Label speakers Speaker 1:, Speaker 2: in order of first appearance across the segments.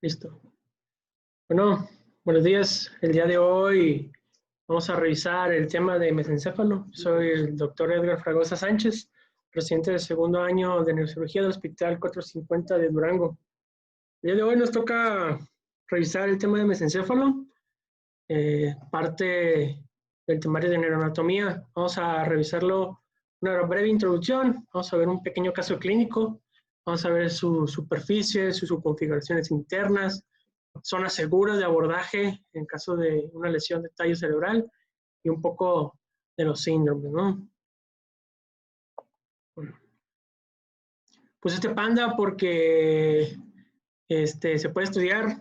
Speaker 1: Listo. Bueno, buenos días. El día de hoy vamos a revisar el tema de mesencéfalo. Soy el doctor Edgar Fragosa Sánchez, residente del segundo año de neurocirugía del Hospital 450 de Durango. El día de hoy nos toca revisar el tema de mesencéfalo, parte del temario de neuroanatomía. Vamos a revisarlo, una breve introducción, vamos a ver un pequeño caso clínico, vamos a ver su superficie, sus configuraciones internas, zonas seguras de abordaje en caso de una lesión de tallo cerebral y un poco de los síndromes, ¿no? Bueno, pues este panda porque se puede estudiar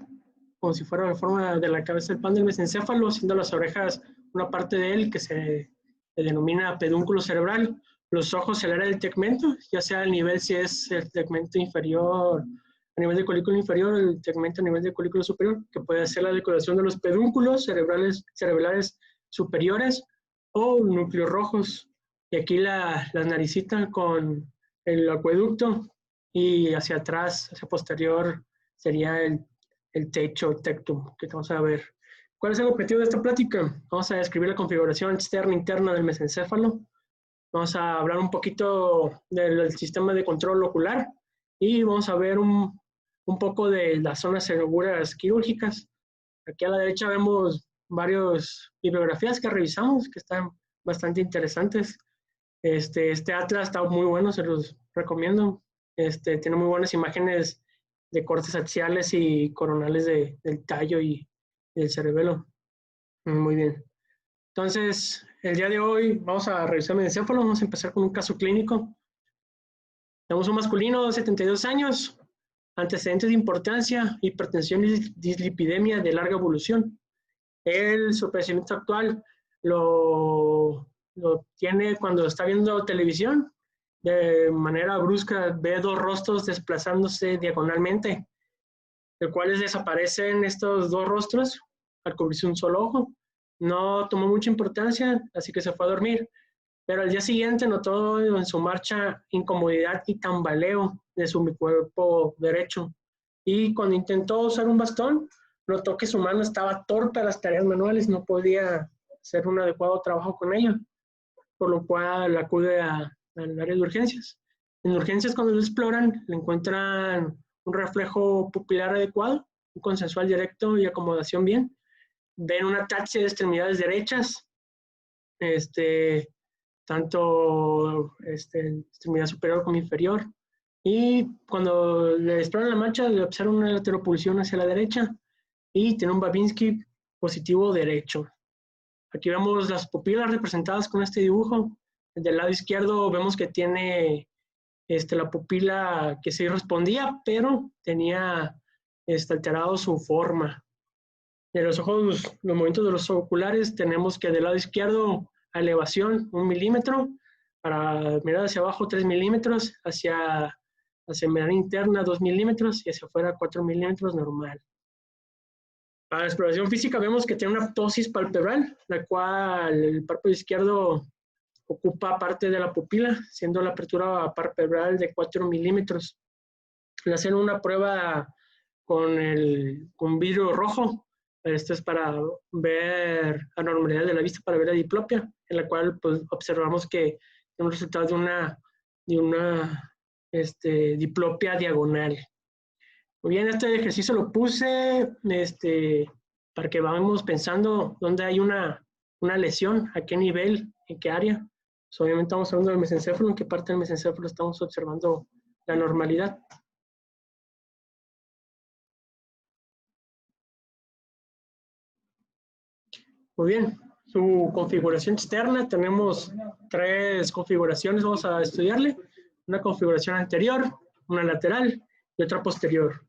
Speaker 1: como si fuera la forma de la cabeza del panda del mesencéfalo, siendo las orejas una parte de él que se denomina pedúnculo cerebral, los ojos el área del tegmento, ya sea el nivel si es el tegmento inferior a nivel de colículo inferior, el tegmento a nivel de colículo superior, que puede ser la decoración de los pedúnculos cerebrales superiores o núcleos rojos. Y aquí la naricita con el acueducto y hacia atrás, hacia posterior, sería el techo, el tectum, que vamos a ver. ¿Cuál es el objetivo de esta plática? Vamos a describir la configuración externa e interna del mesencéfalo. Vamos a hablar un poquito del sistema de control ocular y vamos a ver un poco de las zonas seguras quirúrgicas. Aquí a la derecha vemos varias bibliografías que revisamos que están bastante interesantes. Este atlas está muy bueno, se los recomiendo. Tiene muy buenas imágenes de cortes axiales y coronales del tallo y del cerebelo. Muy bien. Entonces, el día de hoy vamos a revisar el mesencéfalo. Vamos a empezar con un caso clínico. Tenemos un masculino de 72 años, antecedentes de importancia, hipertensión y dislipidemia de larga evolución. Su padecimiento actual lo tiene cuando está viendo televisión. De manera brusca ve dos rostros desplazándose diagonalmente, de cuales desaparecen estos dos rostros al cubrirse un solo ojo. No tomó mucha importancia, así que se fue a dormir. Pero al día siguiente notó en su marcha incomodidad y tambaleo de su cuerpo derecho. Y cuando intentó usar un bastón, notó que su mano estaba torpe a las tareas manuales, no podía hacer un adecuado trabajo con ella, por lo cual acude al área de urgencias. En urgencias, cuando lo exploran, le encuentran un reflejo pupilar adecuado, un consensual directo y acomodación bien. Ven una ataxia de extremidades derechas, tanto extremidad superior como inferior. Y cuando le exploran la mancha, le observan una lateropulsión hacia la derecha y tiene un Babinski positivo derecho. Aquí vemos las pupilas representadas con este dibujo. Del lado izquierdo vemos que tiene la pupila que sí respondía, pero tenía alterado su forma. De los ojos, los movimientos de los oculares, tenemos que del lado izquierdo a elevación 1 milímetro, para mirar hacia abajo 3 milímetros, hacia membrana interna 2 milímetros y hacia afuera 4 milímetros normal. Para la exploración física vemos que tiene una ptosis palpebral, la cual el párpado izquierdo ocupa parte de la pupila, siendo la apertura palpebral de 4 milímetros. Le hacen una prueba con vidrio rojo. Esto es para ver anormalidad de la vista, para ver la diplopia, en la cual pues, observamos que es un resultado de una diplopia diagonal. Muy bien, este ejercicio lo puse para que vamos pensando dónde hay una lesión, a qué nivel, en qué área. Pues, obviamente estamos hablando del mesencéfalo, en qué parte del mesencéfalo estamos observando la normalidad. Muy bien, su configuración externa, tenemos 3 configuraciones, vamos a estudiarle. Una configuración anterior, una lateral y otra posterior.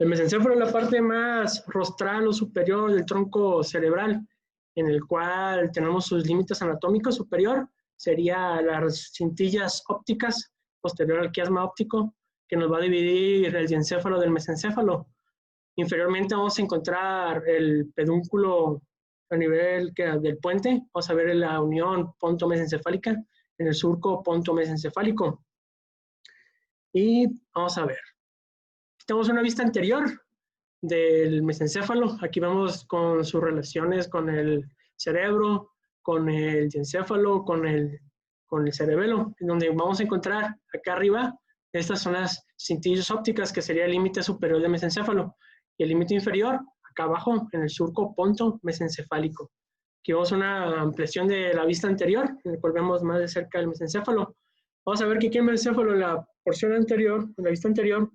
Speaker 1: El mesencéfalo es la parte más rostral o superior del tronco cerebral, en el cual tenemos sus límites anatómicos. Superior sería las cintillas ópticas, posterior al quiasma óptico, que nos va a dividir el diencéfalo del mesencéfalo. Inferiormente vamos a encontrar el pedúnculo a nivel del puente. Vamos a ver la unión ponto-mesencefálica en el surco ponto-mesencefálico. Y vamos a ver. Tenemos una vista anterior. del mesencéfalo. Aquí vemos con sus relaciones con el cerebro, con el diencéfalo, con el cerebelo, en donde vamos a encontrar acá arriba, estas son las cintillas ópticas, que sería el límite superior del mesencéfalo, y el límite inferior, acá abajo, en el surco ponto mesencefálico. Aquí vemos una ampliación de la vista anterior, en el cual vemos más de cerca el mesencéfalo. Vamos a ver que aquí en el mesencéfalo, en la porción anterior, en la vista anterior,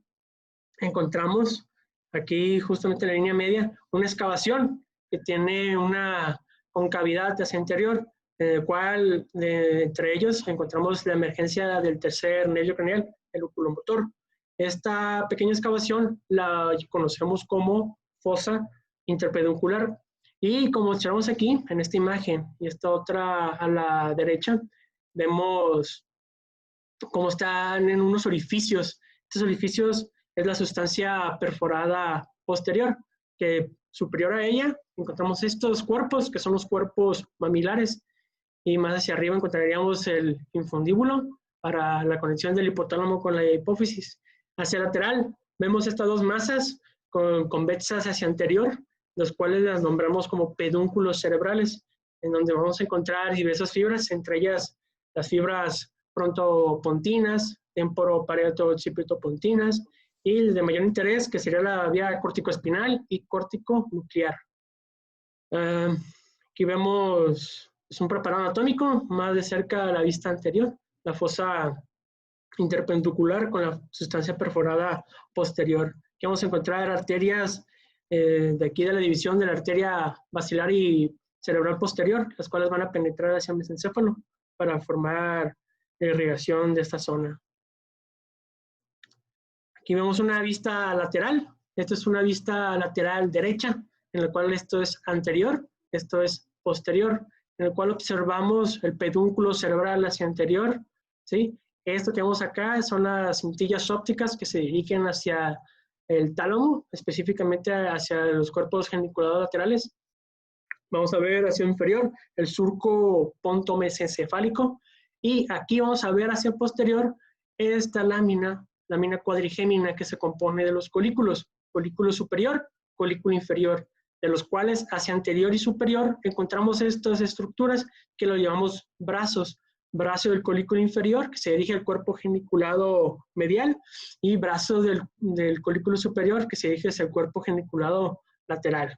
Speaker 1: encontramos aquí justamente en la línea media una excavación que tiene una concavidad hacia interior, en el cual entre ellos encontramos la emergencia del tercer nervio craneal, el oculomotor. Esta pequeña excavación la conocemos como fosa interpeduncular, y como observamos aquí en esta imagen y esta otra a la derecha, vemos cómo están en unos orificios. Estos orificios es la sustancia perforada posterior, que superior a ella encontramos estos cuerpos, que son los cuerpos mamilares, y más hacia arriba encontraríamos el infundíbulo para la conexión del hipotálamo con la hipófisis. Hacia lateral vemos estas dos masas convexas hacia anterior, los cuales las nombramos como pedúnculos cerebrales, en donde vamos a encontrar diversas fibras, entre ellas las fibras frontopontinas, temporoparieto-occipitopontinas, y de mayor interés, que sería la vía corticoespinal y córtico-nuclear. Aquí vemos un preparado anatómico, más de cerca a la vista anterior, la fosa interpenducular con la sustancia perforada posterior. Aquí vamos a encontrar arterias de aquí de la división de la arteria basilar y cerebral posterior, las cuales van a penetrar hacia el mesencéfalo para formar la irrigación de esta zona. Aquí vemos una vista lateral. Esta es una vista lateral derecha, en la cual esto es anterior, esto es posterior, en el cual observamos el pedúnculo cerebral hacia anterior, ¿sí? Esto que vemos acá son las cintillas ópticas que se dirigen hacia el tálamo, específicamente hacia los cuerpos geniculados laterales. Vamos a ver hacia el inferior el surco pontomesencefálico, y aquí vamos a ver hacia el posterior esta lámina cuadrigémina, que se compone de los colículo superior, colículo inferior, de los cuales hacia anterior y superior encontramos estas estructuras que lo llamamos brazos. Brazo del colículo inferior, que se dirige al cuerpo geniculado medial, y brazo del colículo superior, que se dirige hacia el cuerpo geniculado lateral.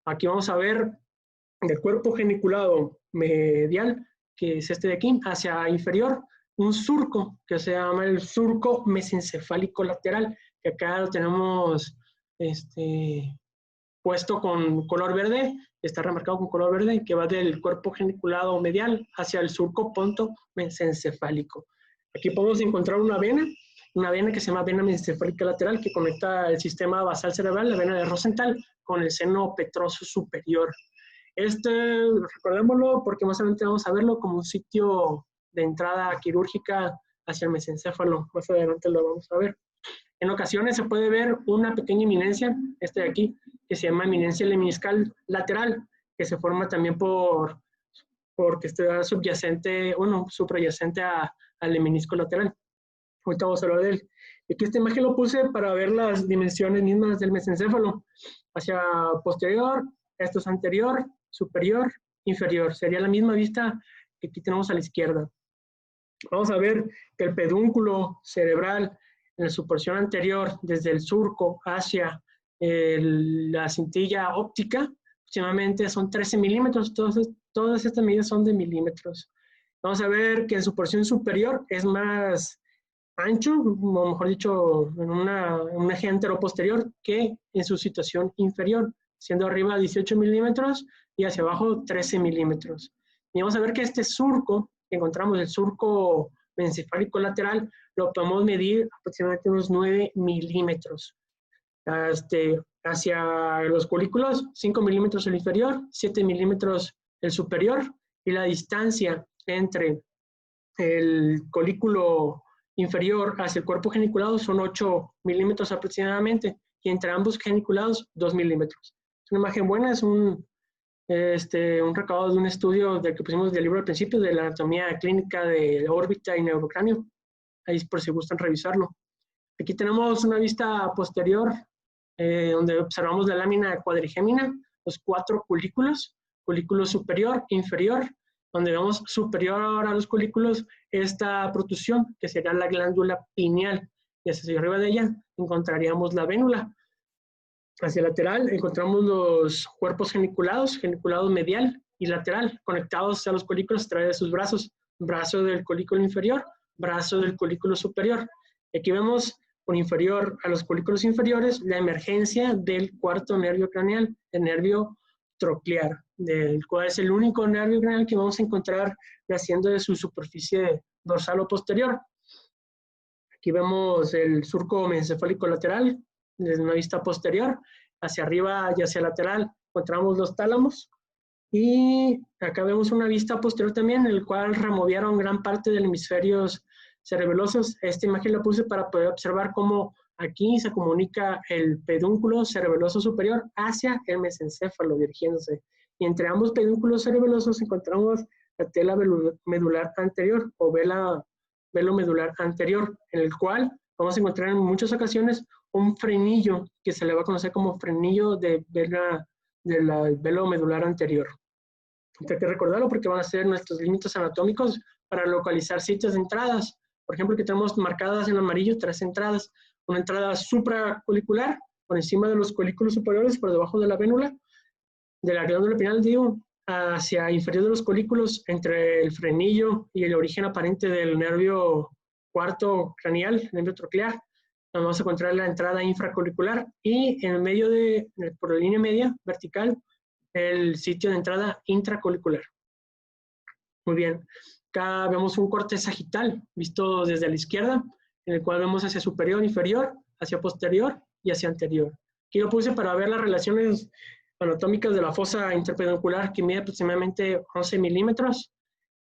Speaker 1: Aquí vamos a ver del cuerpo geniculado medial, que es este de aquí, hacia inferior, un surco que se llama el surco mesencefálico lateral, que acá lo tenemos puesto con color verde, está remarcado con color verde, que va del cuerpo geniculado medial hacia el surco ponto mesencefálico. Aquí podemos encontrar una vena que se llama vena mesencefálica lateral, que conecta el sistema basal cerebral, la vena de Rosenthal, con el seno petroso superior. Recordémoslo porque más adelante vamos a verlo como un sitio de entrada quirúrgica hacia el mesencéfalo. Más adelante lo vamos a ver. En ocasiones se puede ver una pequeña eminencia, de aquí, que se llama eminencia lemniscal lateral, que se forma también porque está subyacente, suprayacente al menisco lateral. Ahorita vamos a hablar de él. Aquí esta imagen lo puse para ver las dimensiones mismas del mesencéfalo. Hacia posterior, esto es anterior, superior, inferior. Sería la misma vista que aquí tenemos a la izquierda. Vamos a ver que el pedúnculo cerebral en su porción anterior, desde el surco hacia la cintilla óptica, aproximadamente son 13 milímetros. Todas estas medidas son de milímetros. Vamos a ver que en su porción superior es más ancho, o mejor dicho, en un eje anteroposterior, que en su situación inferior, siendo arriba 18 milímetros y hacia abajo 13 milímetros. Y vamos a ver que este surco, que encontramos el surco mesencefálico lateral, lo podemos medir aproximadamente unos 9 milímetros. Hacia los colículos, 5 milímetros el inferior, 7 milímetros el superior, y la distancia entre el colículo inferior hacia el cuerpo geniculado son 8 milímetros aproximadamente, y entre ambos geniculados 2 milímetros. Es una imagen buena, es un recabado de un estudio del que pusimos del libro al principio, de la anatomía clínica de órbita y neurocráneo. Ahí por si gustan revisarlo. Aquí tenemos una vista posterior donde observamos la lámina cuadrigémina, los 4 colículos, colículo superior, inferior, donde vemos superior a los colículos esta protrusión, que sería la glándula pineal, y hacia arriba de ella encontraríamos la vénula. Hacia lateral encontramos los cuerpos geniculados, geniculado medial y lateral, conectados a los colículos a través de sus brazos, brazo del colículo inferior, brazo del colículo superior. Aquí vemos por inferior a los colículos inferiores la emergencia del cuarto nervio craneal, el nervio troclear, del cual es el único nervio craneal que vamos a encontrar naciendo de su superficie dorsal o posterior. Aquí vemos el surco mesencefálico lateral, desde una vista posterior, hacia arriba y hacia lateral encontramos los tálamos, y acá vemos una vista posterior también, en el cual removieron gran parte de los hemisferios cerebelosos. Esta imagen la puse para poder observar cómo aquí se comunica el pedúnculo cerebeloso superior hacia el mesencéfalo dirigiéndose. Y entre ambos pedúnculos cerebelosos encontramos la tela medular anterior o velo medular anterior, en el cual vamos a encontrar en muchas ocasiones un frenillo que se le va a conocer como frenillo del velo medular anterior. Hay que recordarlo porque van a ser nuestros límites anatómicos para localizar sitios de entradas. Por ejemplo, que tenemos marcadas en amarillo 3 entradas. Una entrada supracolicular, por encima de los colículos superiores, por debajo de la vénula, de la glándula pineal, digo, hacia inferior de los colículos, entre el frenillo y el origen aparente del nervio cuarto craneal, el nervio troclear. Vamos a encontrar la entrada infracolicular y en el medio por la línea media vertical, el sitio de entrada intracolicular. Muy bien. Acá vemos un corte sagital visto desde la izquierda, en el cual vemos hacia superior, inferior, hacia posterior y hacia anterior. Aquí lo puse para ver las relaciones anatómicas de la fosa interpeduncular, que mide aproximadamente 11 milímetros,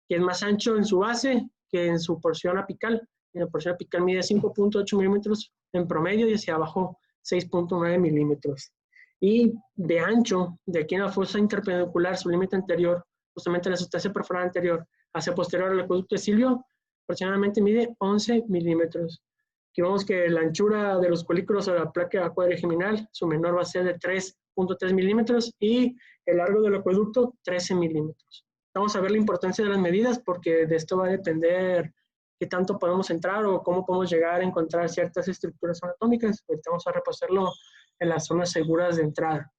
Speaker 1: que es más ancho en su base que en su porción apical. En la porción apical mide 5.8 milímetros en promedio y hacia abajo 6.9 milímetros. Y de ancho, de aquí en la fosa interpeduncular, su límite anterior, justamente la sustancia perforada anterior, hacia posterior al acueducto de Silvio, aproximadamente mide 11 milímetros. Aquí vemos que la anchura de los colículos de la placa cuadrigeminal, su menor va a ser de 3.3 milímetros y el largo del acueducto 13 milímetros. Vamos a ver la importancia de las medidas porque de esto va a depender qué tanto podemos entrar o cómo podemos llegar a encontrar ciertas estructuras anatómicas. Ahorita vamos a repasarlo en las zonas seguras de entrada.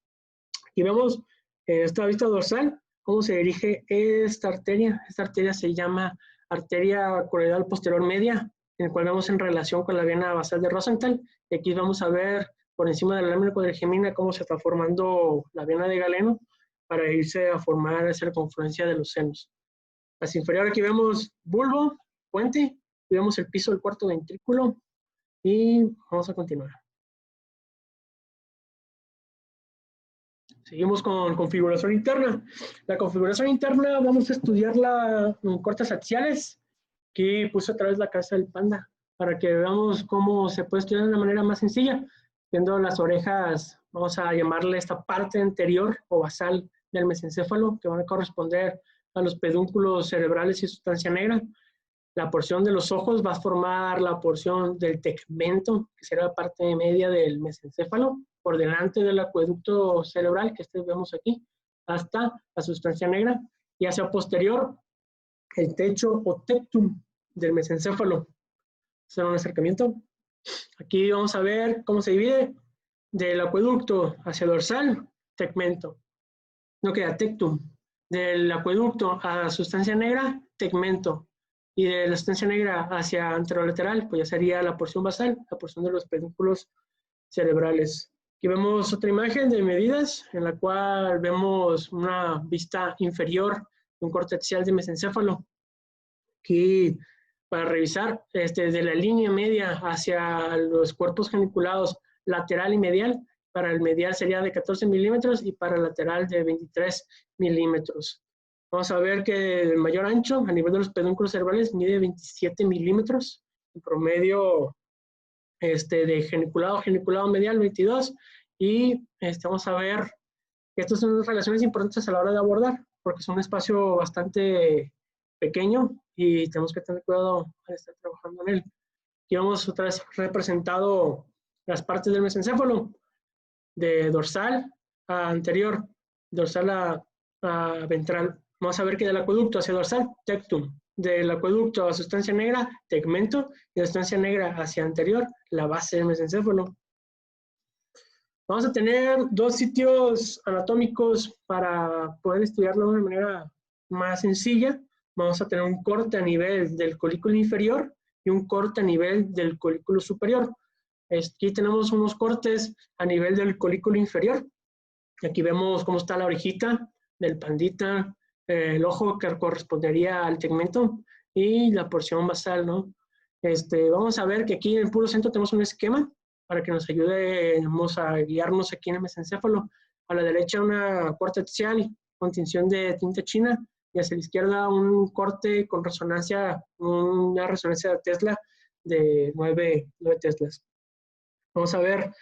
Speaker 1: Aquí vemos en esta vista dorsal cómo se dirige esta arteria. Esta arteria se llama arteria coroidal posterior media, en el cual vemos en relación con la vena basal de Rosenthal. Y aquí vamos a ver por encima de la lámina cuadrigemina cómo se está formando la vena de Galeno para irse a formar esa circunferencia de los senos. Hacia inferior aquí vemos bulbo, puente, y vemos el piso del cuarto ventrículo y vamos a continuar. Seguimos con configuración interna. La configuración interna vamos a estudiarla en cortes axiales que puse a través de la cabeza del panda para que veamos cómo se puede estudiar de una manera más sencilla. Viendo las orejas, vamos a llamarle esta parte anterior o basal del mesencéfalo, que van a corresponder a los pedúnculos cerebrales y sustancia negra. La porción de los ojos va a formar la porción del tegmento, que será la parte media del mesencéfalo, por delante del acueducto cerebral, que vemos aquí, hasta la sustancia negra, y hacia posterior, el techo o tectum del mesencéfalo. Será un acercamiento. Aquí vamos a ver cómo se divide del acueducto hacia dorsal, tegmento. No queda tectum. Del acueducto a sustancia negra, tegmento. Y de la sustancia negra hacia anterolateral, pues ya sería la porción basal, la porción de los pedúnculos cerebrales. Aquí vemos otra imagen de medidas, en la cual vemos una vista inferior de un corte axial de mesencéfalo. Aquí, para revisar, desde la línea media hacia los cuerpos geniculados lateral y medial, para el medial sería de 14 milímetros y para el lateral de 23 milímetros. Vamos a ver que el mayor ancho a nivel de los pedúnculos cerebrales mide 27 milímetros, en promedio de geniculado medial 22, y vamos a ver que estas son relaciones importantes a la hora de abordar, porque es un espacio bastante pequeño y tenemos que tener cuidado al estar trabajando en él. Aquí vemos otra vez representado las partes del mesencéfalo. de dorsal a anterior, dorsal a ventral. Vamos a ver que del acueducto hacia dorsal, tectum. Del acueducto a sustancia negra, tegmento. Y de sustancia negra hacia anterior, la base del mesencéfalo. Vamos a tener dos sitios anatómicos para poder estudiarlo de una manera más sencilla. Vamos a tener un corte a nivel del colículo inferior y un corte a nivel del colículo superior. Aquí tenemos unos cortes a nivel del colículo inferior. Aquí vemos cómo está la orejita del pandita, el ojo que correspondería al tegmento y la porción basal, ¿no? Vamos a ver que aquí en el puro centro tenemos un esquema para que nos ayude a guiarnos aquí en el mesencéfalo. A la derecha una corte axial con tinción de tinta china y hacia la izquierda un corte con resonancia, una resonancia de Tesla de 9 teslas. Vamos a ver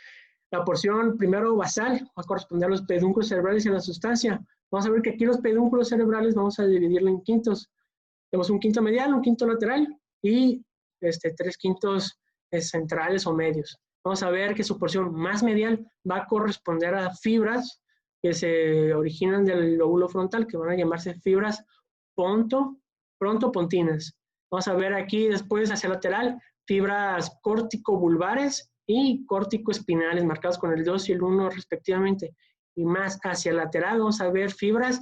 Speaker 1: la porción primero basal, va a corresponder a los pedúnculos cerebrales y a la sustancia. Vamos a ver que aquí los pedúnculos cerebrales vamos a dividirlo en quintos. Tenemos un quinto medial, un quinto lateral y 3 quintos centrales o medios. Vamos a ver que su porción más medial va a corresponder a fibras que se originan del lóbulo frontal, que van a llamarse fibras frontopontinas. Vamos a ver aquí después hacia lateral fibras córtico-vulvares y córtico-espinales, marcados con el 2 y el 1 respectivamente. Y más hacia lateral vamos a ver fibras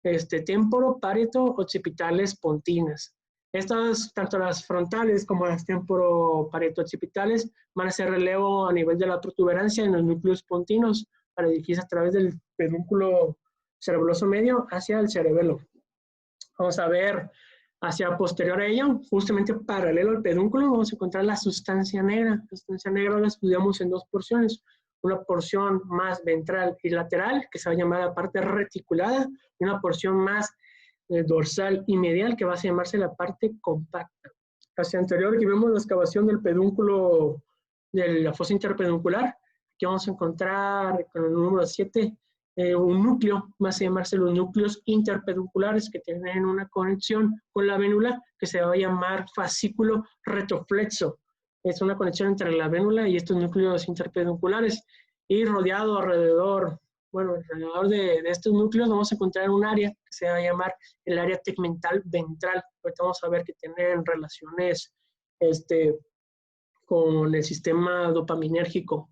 Speaker 1: temporo-parieto-occipitales pontinas. Estas, tanto las frontales como las temporo-parieto-occipitales, van a hacer relevo a nivel de la protuberancia en los núcleos pontinos para dirigirse a través del pedúnculo cerebeloso medio hacia el cerebelo. Vamos a ver hacia posterior a ello, justamente paralelo al pedúnculo, vamos a encontrar la sustancia negra. La sustancia negra la estudiamos en dos porciones. Una porción más ventral y lateral, que se va a llamar la parte reticulada, y una porción más dorsal y medial, que va a llamarse la parte compacta. Hacia anterior, aquí vemos la excavación del pedúnculo de la fosa interpeduncular. Aquí vamos a encontrar con el número 7 un núcleo, va a llamarse los núcleos interpedunculares, que tienen una conexión con la vénula que se va a llamar fascículo retroflexo. Es una conexión entre la vénula y estos núcleos interpedunculares. Y rodeado alrededor de estos núcleos vamos a encontrar un área que se va a llamar el área tegmental ventral. Ahorita vamos a ver que tienen relaciones con el sistema dopaminérgico.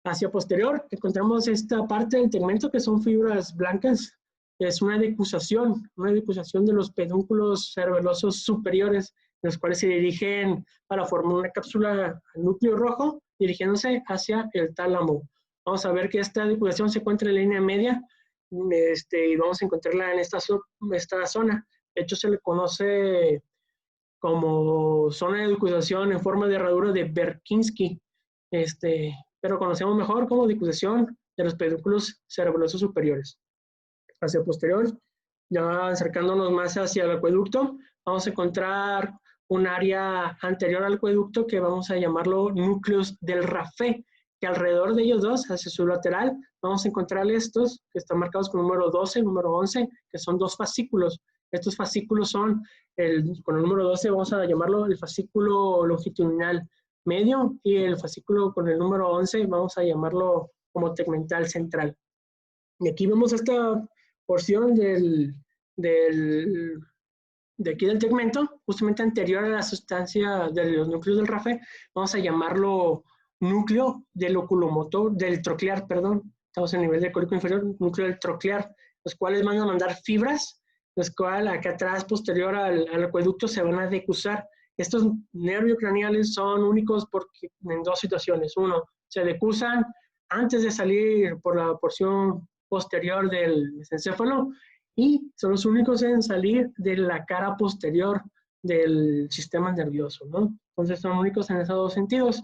Speaker 1: Hacia posterior encontramos esta parte del tegmento que son fibras blancas. Es una decusación de los pedúnculos cerebelosos superiores, los cuales se dirigen para formar una cápsula al núcleo rojo, dirigiéndose hacia el tálamo. Vamos a ver que esta decusación se encuentra en la línea media y vamos a encontrarla en esta zona. De hecho, se le conoce como zona de decusación en forma de herradura de Berkínsky, pero conocemos mejor como decusación de los pedúnculos cerebelosos superiores. Hacia posterior, ya acercándonos más hacia el acueducto, vamos a encontrar un área anterior al acueducto que vamos a llamarlo núcleos del Raffet, que alrededor de ellos dos, hacia su lateral, vamos a encontrar estos que están marcados con número 12, número 11, que son dos fascículos. Estos fascículos son, con el número 12 vamos a llamarlo el fascículo longitudinal medio y el fascículo con el número 11 vamos a llamarlo como tegmental central. Y aquí vemos esta porción de aquí del tegmento, justamente anterior a la sustancia de los núcleos del Raffet, vamos a llamarlo núcleo del oculomotor, del troclear, perdón. Estamos en el nivel del cólico inferior, núcleo del troclear, los cuales van a mandar fibras, los cuales acá atrás, posterior al acueducto, se van a decusar. Estos nervios craneales son únicos porque, en dos situaciones. Uno, se decusan antes de salir por la porción posterior del mesencéfalo y son los únicos en salir de la cara posterior del sistema nervioso, ¿no? Entonces son únicos en esos dos sentidos.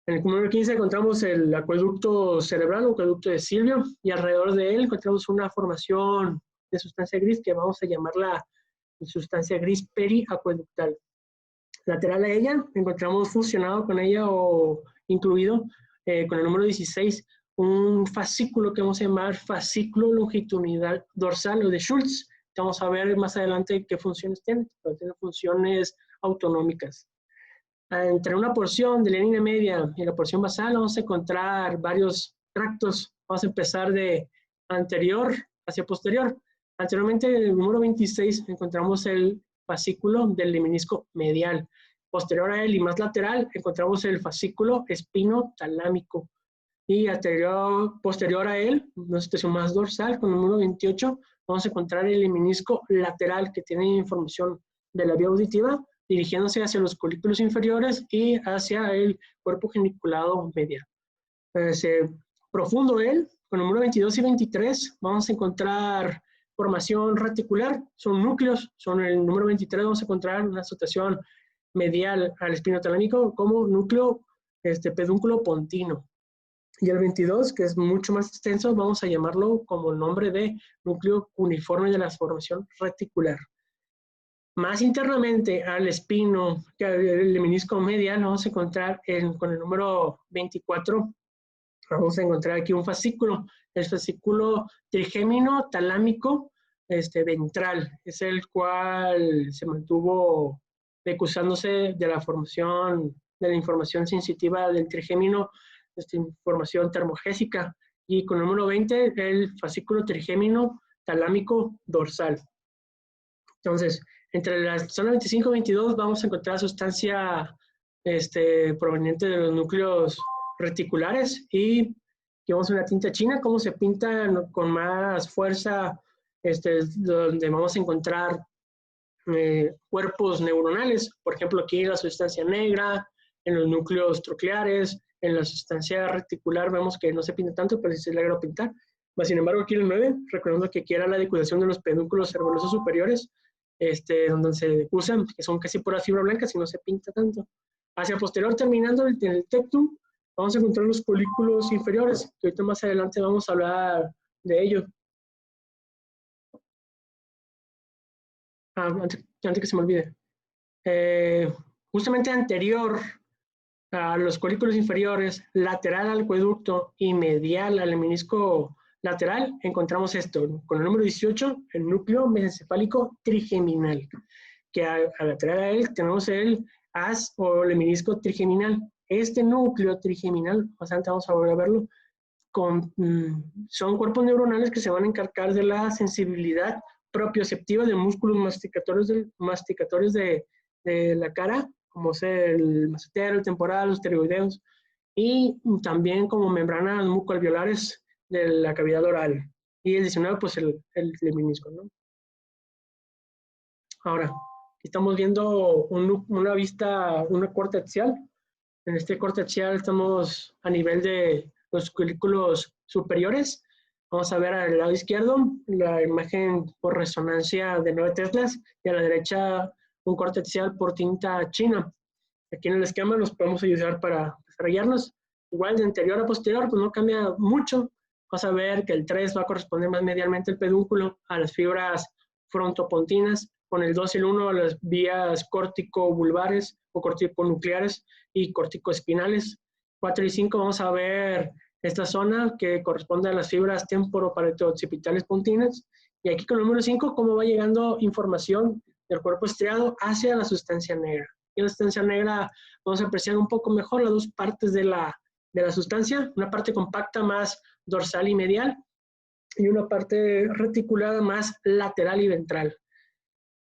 Speaker 1: En el número 15 encontramos el acueducto cerebral, o acueducto de Silvio, y alrededor de él encontramos una formación de sustancia gris que vamos a llamarla sustancia gris periacueductal. Lateral a ella, encontramos fusionado con ella o incluido con el número 16 un fascículo que vamos a llamar fascículo longitudinal dorsal o de Schultz. Vamos a ver más adelante qué funciones tiene, pero tiene funciones autonómicas. Entre una porción de la línea media y la porción basal vamos a encontrar varios tractos. Vamos a empezar de anterior hacia posterior. Anteriormente, en el número 26, encontramos el fascículo del lemnisco medial. Posterior a él y más lateral, encontramos el fascículo espinotalámico. Y posterior a él, una situación más dorsal, con el número 28, vamos a encontrar el lemnisco lateral, que tiene información de la vía auditiva, dirigiéndose hacia los colículos inferiores y hacia el cuerpo geniculado medial. Profundo él, con el número 22 y 23, vamos a encontrar formación reticular, son núcleos, son el número 23, vamos a encontrar una asociación medial al espinotalámico como núcleo pedúnculo pontino. Y el 22, que es mucho más extenso, vamos a llamarlo como el nombre de núcleo uniforme de la formación reticular. Más internamente al espino, que el lemnisco medial, vamos a encontrar con el número 24, vamos a encontrar aquí un fascículo, el fascículo trigémino talámico ventral, es el cual se mantuvo decusándose de la formación de la información sensitiva del trigémino, información termogésica, y con el número 20 el fascículo trigémino talámico dorsal. Entonces, entre la zona 25 y 22 vamos a encontrar sustancia proveniente de los núcleos reticulares, y aquí vamos a una tinta china, cómo se pinta con más fuerza, donde vamos a encontrar cuerpos neuronales, por ejemplo aquí la sustancia negra, en los núcleos trocleares, en la sustancia reticular vemos que no se pinta tanto, pero sí se logra pintar. Sin embargo, aquí en el 9, recordando que aquí era la decusación de los pedúnculos cerebelosos superiores, donde se decusan, que son casi pura fibra blanca, si no se pinta tanto. Hacia posterior, terminando en el tectum, vamos a encontrar los colículos inferiores, que ahorita más adelante vamos a hablar de ello. Antes que se me olvide. Justamente anterior a los colículos inferiores, lateral al acueducto y medial al lemnisco lateral, encontramos esto, con el número 18, el núcleo mesencefálico trigeminal, que al lateral a él tenemos el as o lemnisco trigeminal. Este núcleo trigeminal, bastante vamos a volver a verlo, son cuerpos neuronales que se van a encargar de la sensibilidad propioceptiva de músculos masticatorios de la cara, como es el massetero, el temporal, los pterygoideos, y también como membranas mucoalveolares de la cavidad oral. Y el 19, pues el lemnisco, ¿no? Ahora, estamos viendo una corte axial. En este corte axial estamos a nivel de los colículos superiores. Vamos a ver al lado izquierdo la imagen por resonancia de 9 teslas y a la derecha un corte axial por tinta china. Aquí en el esquema los podemos ayudar para desarrollarnos. Igual de anterior a posterior, pues no cambia mucho. Vas a ver que el 3 va a corresponder más medialmente el pedúnculo a las fibras frontopontinas, con el 2 y el 1 a las vías córtico-vulvares o corticonucleares y corticoespinales. 4 y 5 vamos a ver esta zona que corresponde a las fibras temporoparieto-occipitales pontinas. Y aquí con el número 5, cómo va llegando información del cuerpo estriado hacia la sustancia negra. Y en la sustancia negra vamos a apreciar un poco mejor las dos partes de la sustancia, una parte compacta más dorsal y medial, y una parte reticulada más lateral y ventral.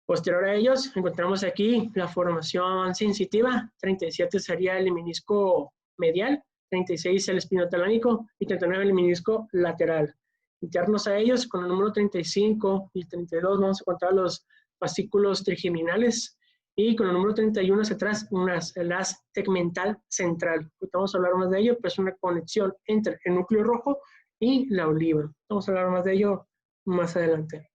Speaker 1: Posterior a ellos, encontramos aquí la formación sensitiva. 37 sería el lemnisco medial, 36 el espinotalámico y 39 el lemnisco lateral. Internos a ellos, con el número 35 y 32 vamos a encontrar los fascículos trigeminales, y con el número 31 hacia atrás, el haz tegmental central. Vamos a hablar más de ello, pero es una conexión entre el núcleo rojo y la oliva. Vamos a hablar más de ello más adelante.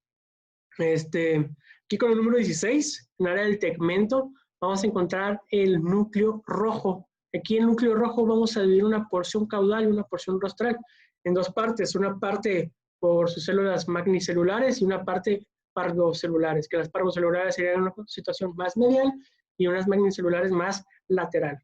Speaker 1: Aquí con el número 16, en el área del tegmento, vamos a encontrar el núcleo rojo. Aquí en el núcleo rojo vamos a dividir una porción caudal y una porción rostral en dos partes. Una parte por sus células magnicelulares y una parte parvocelulares, que las parvocelulares serían una situación más medial y unas magnicelulares más lateral.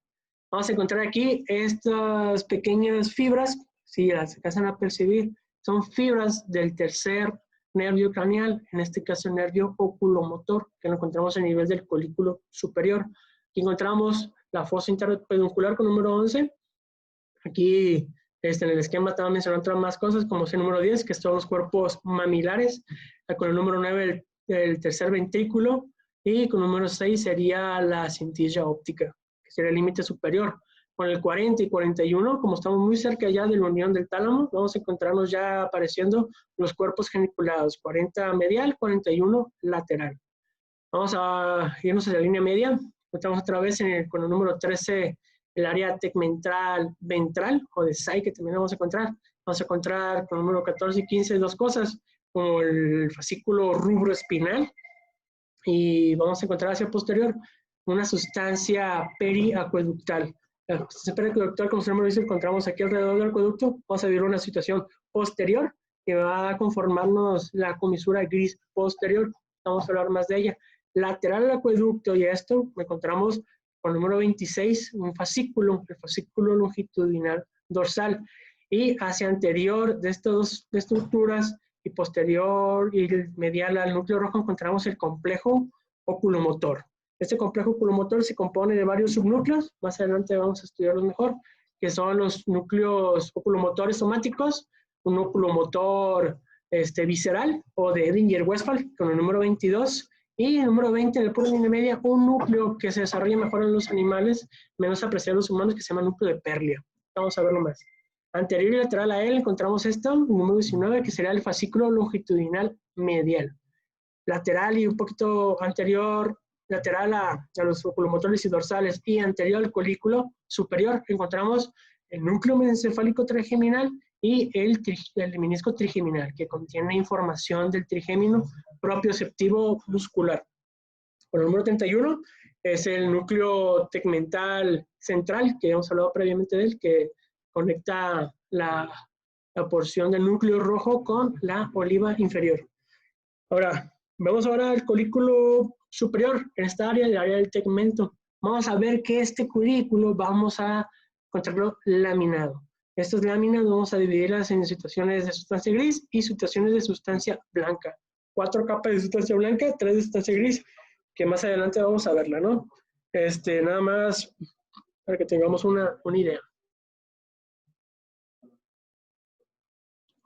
Speaker 1: Vamos a encontrar aquí estas pequeñas fibras, si las alcanzan a percibir, son fibras del tercer nervio craneal, en este caso el nervio oculomotor, que lo encontramos a nivel del colículo superior. Aquí encontramos la fosa interpeduncular con número 11. Aquí En el esquema estaba mencionando otras más cosas, como es el número 10, que son los cuerpos mamilares, con el número 9 el tercer ventrículo, y con el número 6 sería la cintilla óptica, que sería el límite superior. Con el 40 y 41, como estamos muy cerca ya de la unión del tálamo, vamos a encontrarnos ya apareciendo los cuerpos geniculados, 40 medial, 41 lateral. Vamos a irnos a la línea media, encontramos otra vez con el número 13 el área tegmental ventral, o de SAI, que también vamos a encontrar. Vamos a encontrar con el número 14 y 15 dos cosas, como el fascículo rubroespinal, y vamos a encontrar hacia posterior una sustancia periacueductal. La sustancia periacueductal, como su nombre dice, encontramos aquí alrededor del acueducto. Vamos a vivir una situación posterior que va a conformarnos la comisura gris posterior. Vamos a hablar más de ella. Lateral al acueducto y esto encontramos con el número 26 un fascículo, el fascículo longitudinal dorsal, y hacia anterior de estas dos estructuras y posterior y medial al núcleo rojo encontramos el complejo oculomotor. Este complejo oculomotor se compone de varios subnúcleos, más adelante vamos a estudiarlos mejor, que son los núcleos oculomotores somáticos, un oculomotor visceral o de Edinger-Westphal con el número 22, y el número 20 en el puro línea media, un núcleo que se desarrolla mejor en los animales, menos apreciado en los humanos, que se llama núcleo de Perlia. Vamos a verlo más. Anterior y lateral a él encontramos esto, el número 19, que sería el fascículo longitudinal medial. Lateral y un poquito anterior, lateral a los oculomotores y dorsales, y anterior al colículo superior, encontramos el núcleo mesencefálico trigeminal y el menisco trigeminal, que contiene información del trigémino propioceptivo muscular. Por el número 31 es el núcleo tegmental central, que hemos hablado previamente de él, que conecta la porción del núcleo rojo con la oliva inferior. Ahora, vemos ahora el colículo superior, en esta área, el área del tegmento. Vamos a ver que este colículo vamos a encontrarlo laminado. Estas láminas vamos a dividirlas en situaciones de sustancia gris y situaciones de sustancia blanca. 4 capas de sustancia blanca, 3 de sustancia gris, que más adelante vamos a verla, ¿no? Nada más para que tengamos una idea.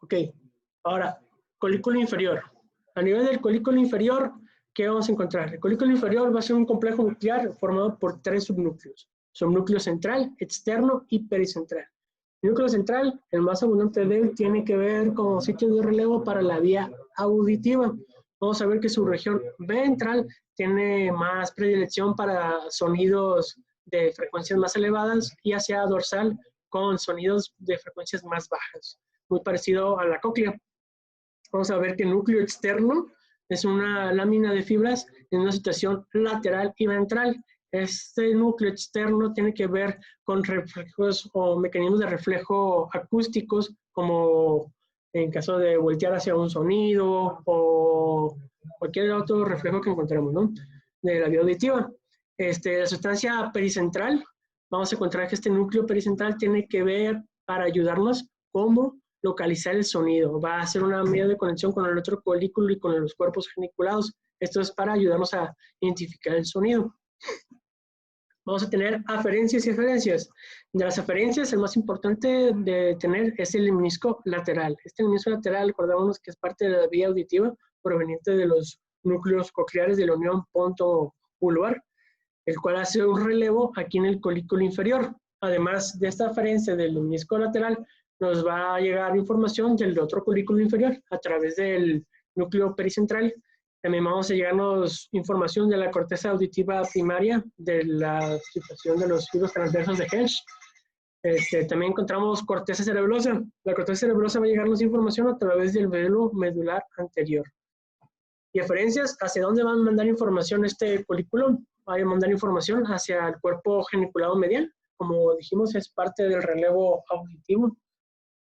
Speaker 1: Ok, ahora, colículo inferior. A nivel del colículo inferior, ¿qué vamos a encontrar? El colículo inferior va a ser un complejo nuclear formado por 3 subnúcleos. Subnúcleo central, externo y pericentral. El núcleo central, el más abundante de él, tiene que ver con sitios de relevo para la vía auditiva. Vamos a ver que su región ventral tiene más predilección para sonidos de frecuencias más elevadas y hacia dorsal con sonidos de frecuencias más bajas, muy parecido a la cóclea. Vamos a ver que el núcleo externo es una lámina de fibras en una situación lateral y ventral. Este núcleo externo tiene que ver con reflejos o mecanismos de reflejo acústicos, como en caso de voltear hacia un sonido o cualquier otro reflejo que encontremos, ¿no? De la vía auditiva. La sustancia pericentral, vamos a encontrar que este núcleo pericentral tiene que ver para ayudarnos cómo localizar el sonido. Va a hacer una medida de conexión con el otro colículo y con los cuerpos geniculados. Esto es para ayudarnos a identificar el sonido. Vamos a tener aferencias y eferencias. De las aferencias, el más importante de tener es el menisco lateral. Este menisco lateral, recordamos que es parte de la vía auditiva proveniente de los núcleos cocleares de la unión ponto-vulvar, el cual hace un relevo aquí en el colículo inferior. Además de esta aferencia del menisco lateral, nos va a llegar información del otro colículo inferior a través del núcleo pericentral. También vamos a llegarnos información de la corteza auditiva primaria, de la situación de los fibros transversos de Hensch. También encontramos corteza cerebrosa. La corteza cerebrosa va a llegarnos información a través del velo medular anterior. Y eferencias, ¿hacia dónde van a mandar información este colículo? Va a mandar información hacia el cuerpo geniculado medial. Como dijimos, es parte del relevo auditivo.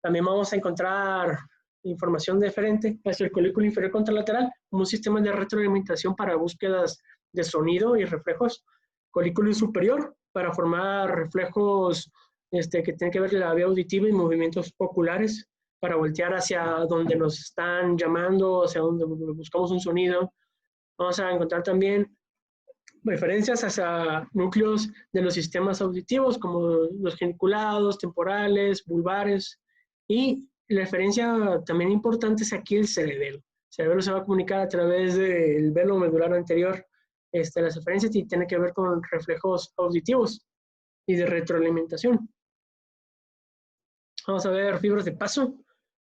Speaker 1: También vamos a encontrar información deferente hacia el colículo inferior contralateral, como un sistema de retroalimentación para búsquedas de sonido y reflejos. Colículo superior, para formar reflejos que tienen que ver con la vía auditiva y movimientos oculares, para voltear hacia donde nos están llamando, hacia donde buscamos un sonido. Vamos a encontrar también referencias hacia núcleos de los sistemas auditivos, como los geniculados, temporales, vulvares, Y la referencia también importante es aquí el cerebelo. El cerebelo se va a comunicar a través del velo medular anterior. Las referencias y tiene que ver con reflejos auditivos y de retroalimentación. Vamos a ver fibras de paso.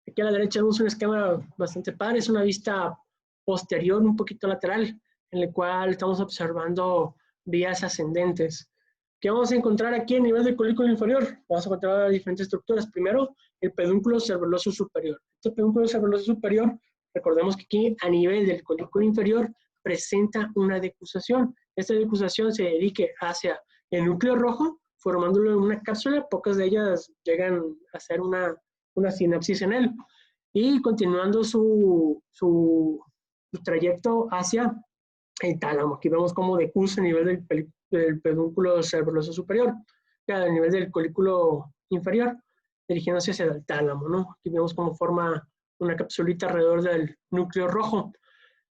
Speaker 1: Aquí a la derecha vemos un esquema bastante padre. Es una vista posterior, un poquito lateral, en el cual estamos observando vías ascendentes. ¿Qué vamos a encontrar aquí a nivel del colículo inferior? Vamos a encontrar diferentes estructuras. Primero, el pedúnculo cerebeloso superior. Este pedúnculo cerebeloso superior, recordemos que aquí a nivel del colículo inferior presenta una decusación. Esta decusación se dedique hacia el núcleo rojo, formándolo en una cápsula. Pocas de ellas llegan a hacer una sinapsis en él. Y continuando su trayecto hacia el tálamo. Aquí vemos cómo decusa a nivel del pedúnculo cerebeloso superior, a nivel del colículo inferior, dirigiéndose hacia el tálamo, ¿no? Aquí vemos cómo forma una capsulita alrededor del núcleo rojo.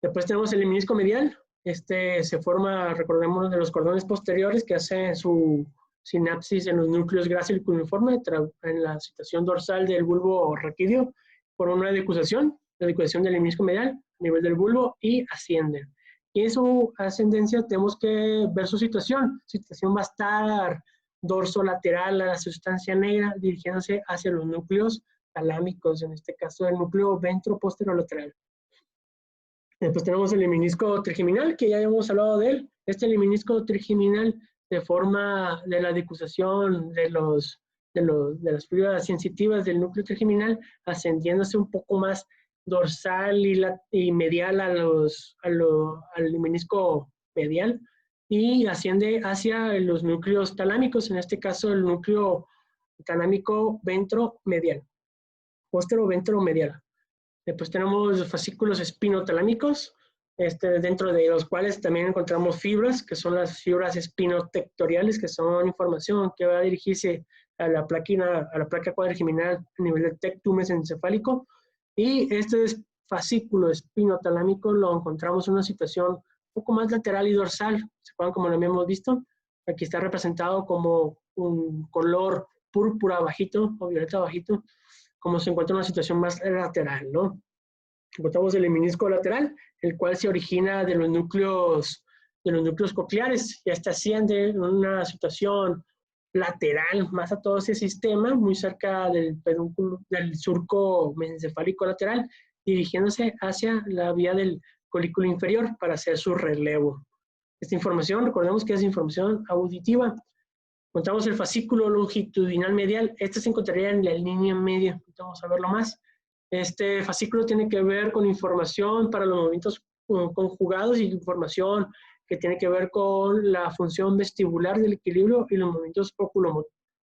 Speaker 1: Después tenemos el lemnisco medial. Se forma, recordemos, de los cordones posteriores que hacen su sinapsis en los núcleos grácil y cuneiforme en la situación dorsal del bulbo raquídeo por una decusación, la decusación del lemnisco medial a nivel del bulbo y asciende. Y en su ascendencia tenemos que ver su situación. Su situación va a estar dorsolateral a la sustancia negra, dirigiéndose hacia los núcleos talámicos, en este caso el núcleo ventroposterolateral. Después tenemos el lemnisco trigeminal, que ya habíamos hablado de él. Este lemnisco trigeminal de forma de la decusación de las fibras sensitivas del núcleo trigeminal, ascendiéndose un poco más dorsal y medial al lemnisco medial, y asciende hacia los núcleos talámicos, en este caso el núcleo talámico ventromedial, postero-ventromedial. Después tenemos los fascículos espinotalámicos, dentro de los cuales también encontramos fibras, que son las fibras espinotectoriales, que son información que va a dirigirse a la placa cuadrigeminal a nivel del tectum mesencefálico. Y este fascículo espinotalámico lo encontramos en una situación un poco más lateral y dorsal, ¿se acuerdan como lo habíamos visto? Aquí está representado como un color púrpura bajito o violeta bajito, como se encuentra en una situación más lateral, ¿no? Encontramos el lemnisco lateral, el cual se origina de los núcleos cocleares, y hasta asciende en una situación lateral más a todo ese sistema, muy cerca del pedúnculo, del surco mesencefálico lateral, dirigiéndose hacia la vía del colículo inferior para hacer su relevo. Esta información, recordemos que es información auditiva. Encontramos el fascículo longitudinal medial. Este se encontraría en la línea media. Vamos a verlo más. Este fascículo tiene que ver con información para los movimientos conjugados y información que tiene que ver con la función vestibular del equilibrio y los movimientos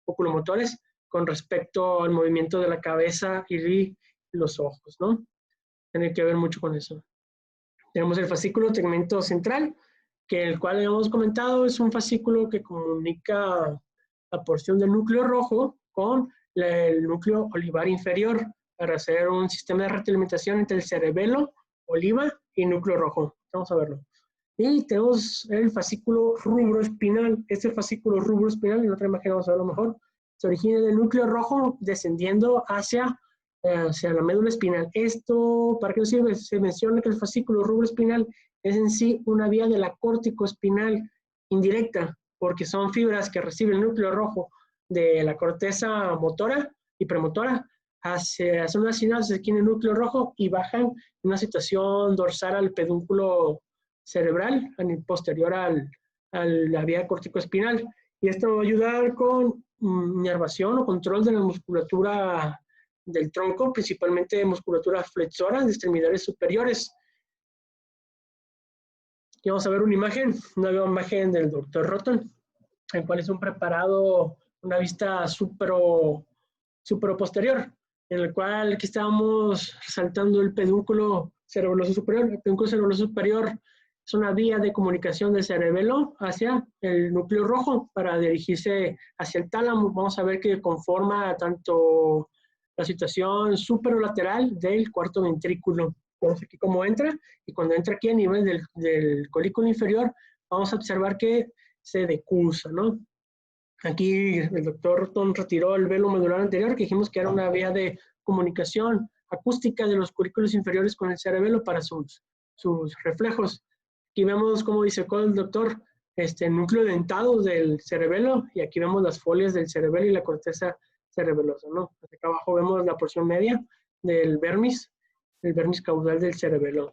Speaker 1: oculomotores con respecto al movimiento de la cabeza y los ojos, ¿no? Tiene que ver mucho con eso. Tenemos el fascículo tegmento central, que el cual hemos comentado es un fascículo que comunica la porción del núcleo rojo con el núcleo olivar inferior para hacer un sistema de retroalimentación entre el cerebelo, oliva y núcleo rojo. Vamos a verlo. Y tenemos el fascículo rubroespinal. Este fascículo rubroespinal, en otra imagen vamos a verlo mejor, se origina del núcleo rojo descendiendo hacia la médula espinal. Esto, ¿para qué nos sirve? Se menciona que el fascículo rubroespinal es en sí una vía de la córtico-espinal indirecta, porque son fibras que recibe el núcleo rojo de la corteza motora y premotora, hacen una sinapsis aquí en el núcleo rojo y bajan en una situación dorsal al pedúnculo cerebral, posterior a la vía córtico-espinal. Y esto va a ayudar con inervación o control de la musculatura del tronco, principalmente de musculatura flexora de extremidades superiores. Aquí vamos a ver una imagen del Dr. Rotten, el cual es un preparado, una vista supero posterior, en el cual aquí estábamos resaltando el pedúnculo cerebeloso superior. El pedúnculo cerebeloso superior es una vía de comunicación del cerebelo hacia el núcleo rojo para dirigirse hacia el tálamo. Vamos a ver que conforma tanto la situación superolateral del cuarto ventrículo. Vemos aquí cómo entra, y cuando entra aquí a nivel del colículo inferior, vamos a observar que se decusa, ¿no? Aquí el doctor Orton retiró el velo medular anterior, que dijimos que era una vía de comunicación acústica de los curículos inferiores con el cerebelo para sus reflejos. Aquí vemos cómo disecó el doctor núcleo dentado del cerebelo, y aquí vemos las folias del cerebelo y la corteza cerebelosa, ¿no? Acá abajo vemos la porción media del vermis, el vermis caudal del cerebelo.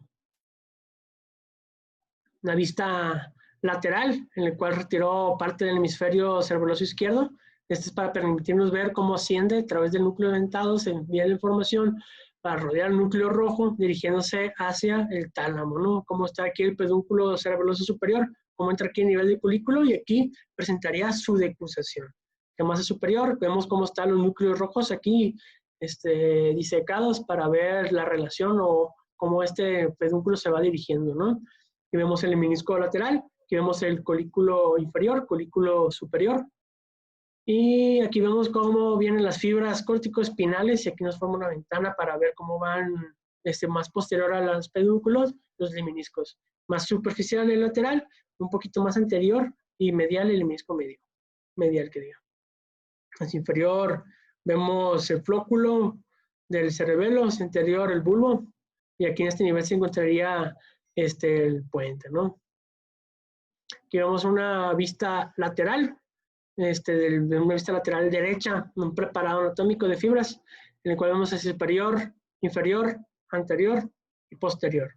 Speaker 1: Una vista lateral, en el cual retiró parte del hemisferio cerebeloso izquierdo. Este es para permitirnos ver cómo asciende a través del núcleo dentado, se envía la información para rodear el núcleo rojo, dirigiéndose hacia el tálamo, ¿no? Cómo está aquí el pedúnculo cerebeloso superior, cómo entra aquí a nivel de colículo, y aquí presentaría su decusación. En masa superior, vemos cómo están los núcleos rojos aquí disecados para ver la relación o cómo este pedúnculo se va dirigiendo, ¿no? Aquí vemos el menisco lateral, aquí vemos el colículo inferior, colículo superior, y aquí vemos cómo vienen las fibras corticoespinales, y aquí nos forma una ventana para ver cómo van más posterior a los pedúnculos, los leminiscos. Más superficial el lateral, un poquito más anterior, y medial el menisco medio, medial que diga. Hacia inferior vemos el flóculo del cerebelo, hacia anterior el bulbo, y aquí en este nivel se encontraría el puente, ¿no? Aquí vemos una vista lateral, de una vista lateral derecha, un preparado anatómico de fibras, en el cual vemos hacia superior, inferior, anterior y posterior.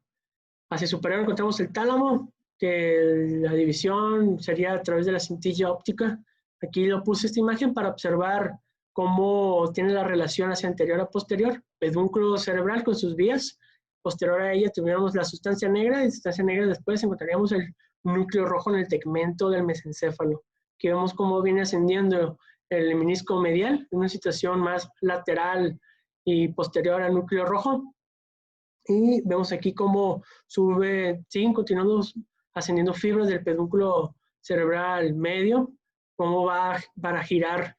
Speaker 1: Hacia superior encontramos el tálamo, que la división sería a través de la cintilla óptica. Aquí lo puse esta imagen para observar cómo tiene la relación hacia anterior a posterior, pedúnculo cerebral con sus vías. Posterior a ella tuviéramos la sustancia negra, y la sustancia negra después encontraríamos el núcleo rojo en el tegmento del mesencéfalo. Aquí vemos cómo viene ascendiendo el menisco medial, en una situación más lateral y posterior al núcleo rojo. Y vemos aquí cómo siguen continuando ascendiendo fibras del pedúnculo cerebral medio, cómo va para girar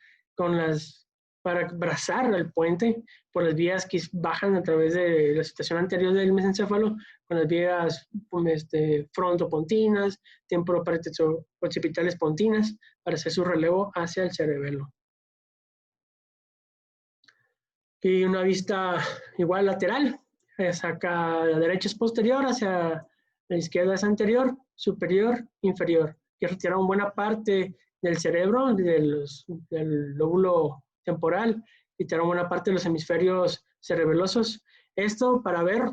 Speaker 1: para abrazar el puente por las vías que bajan a través de la situación anterior del mesencéfalo, con las vías frontopontinas, temporoparieto-occipitales pontinas, para hacer su relevo hacia el cerebelo. Y una vista igual lateral, acá a la derecha es posterior, hacia la izquierda es anterior, superior, inferior, que retiraron buena parte del cerebro, del lóbulo temporal, quitaron buena parte de los hemisferios cerebelosos. Esto para ver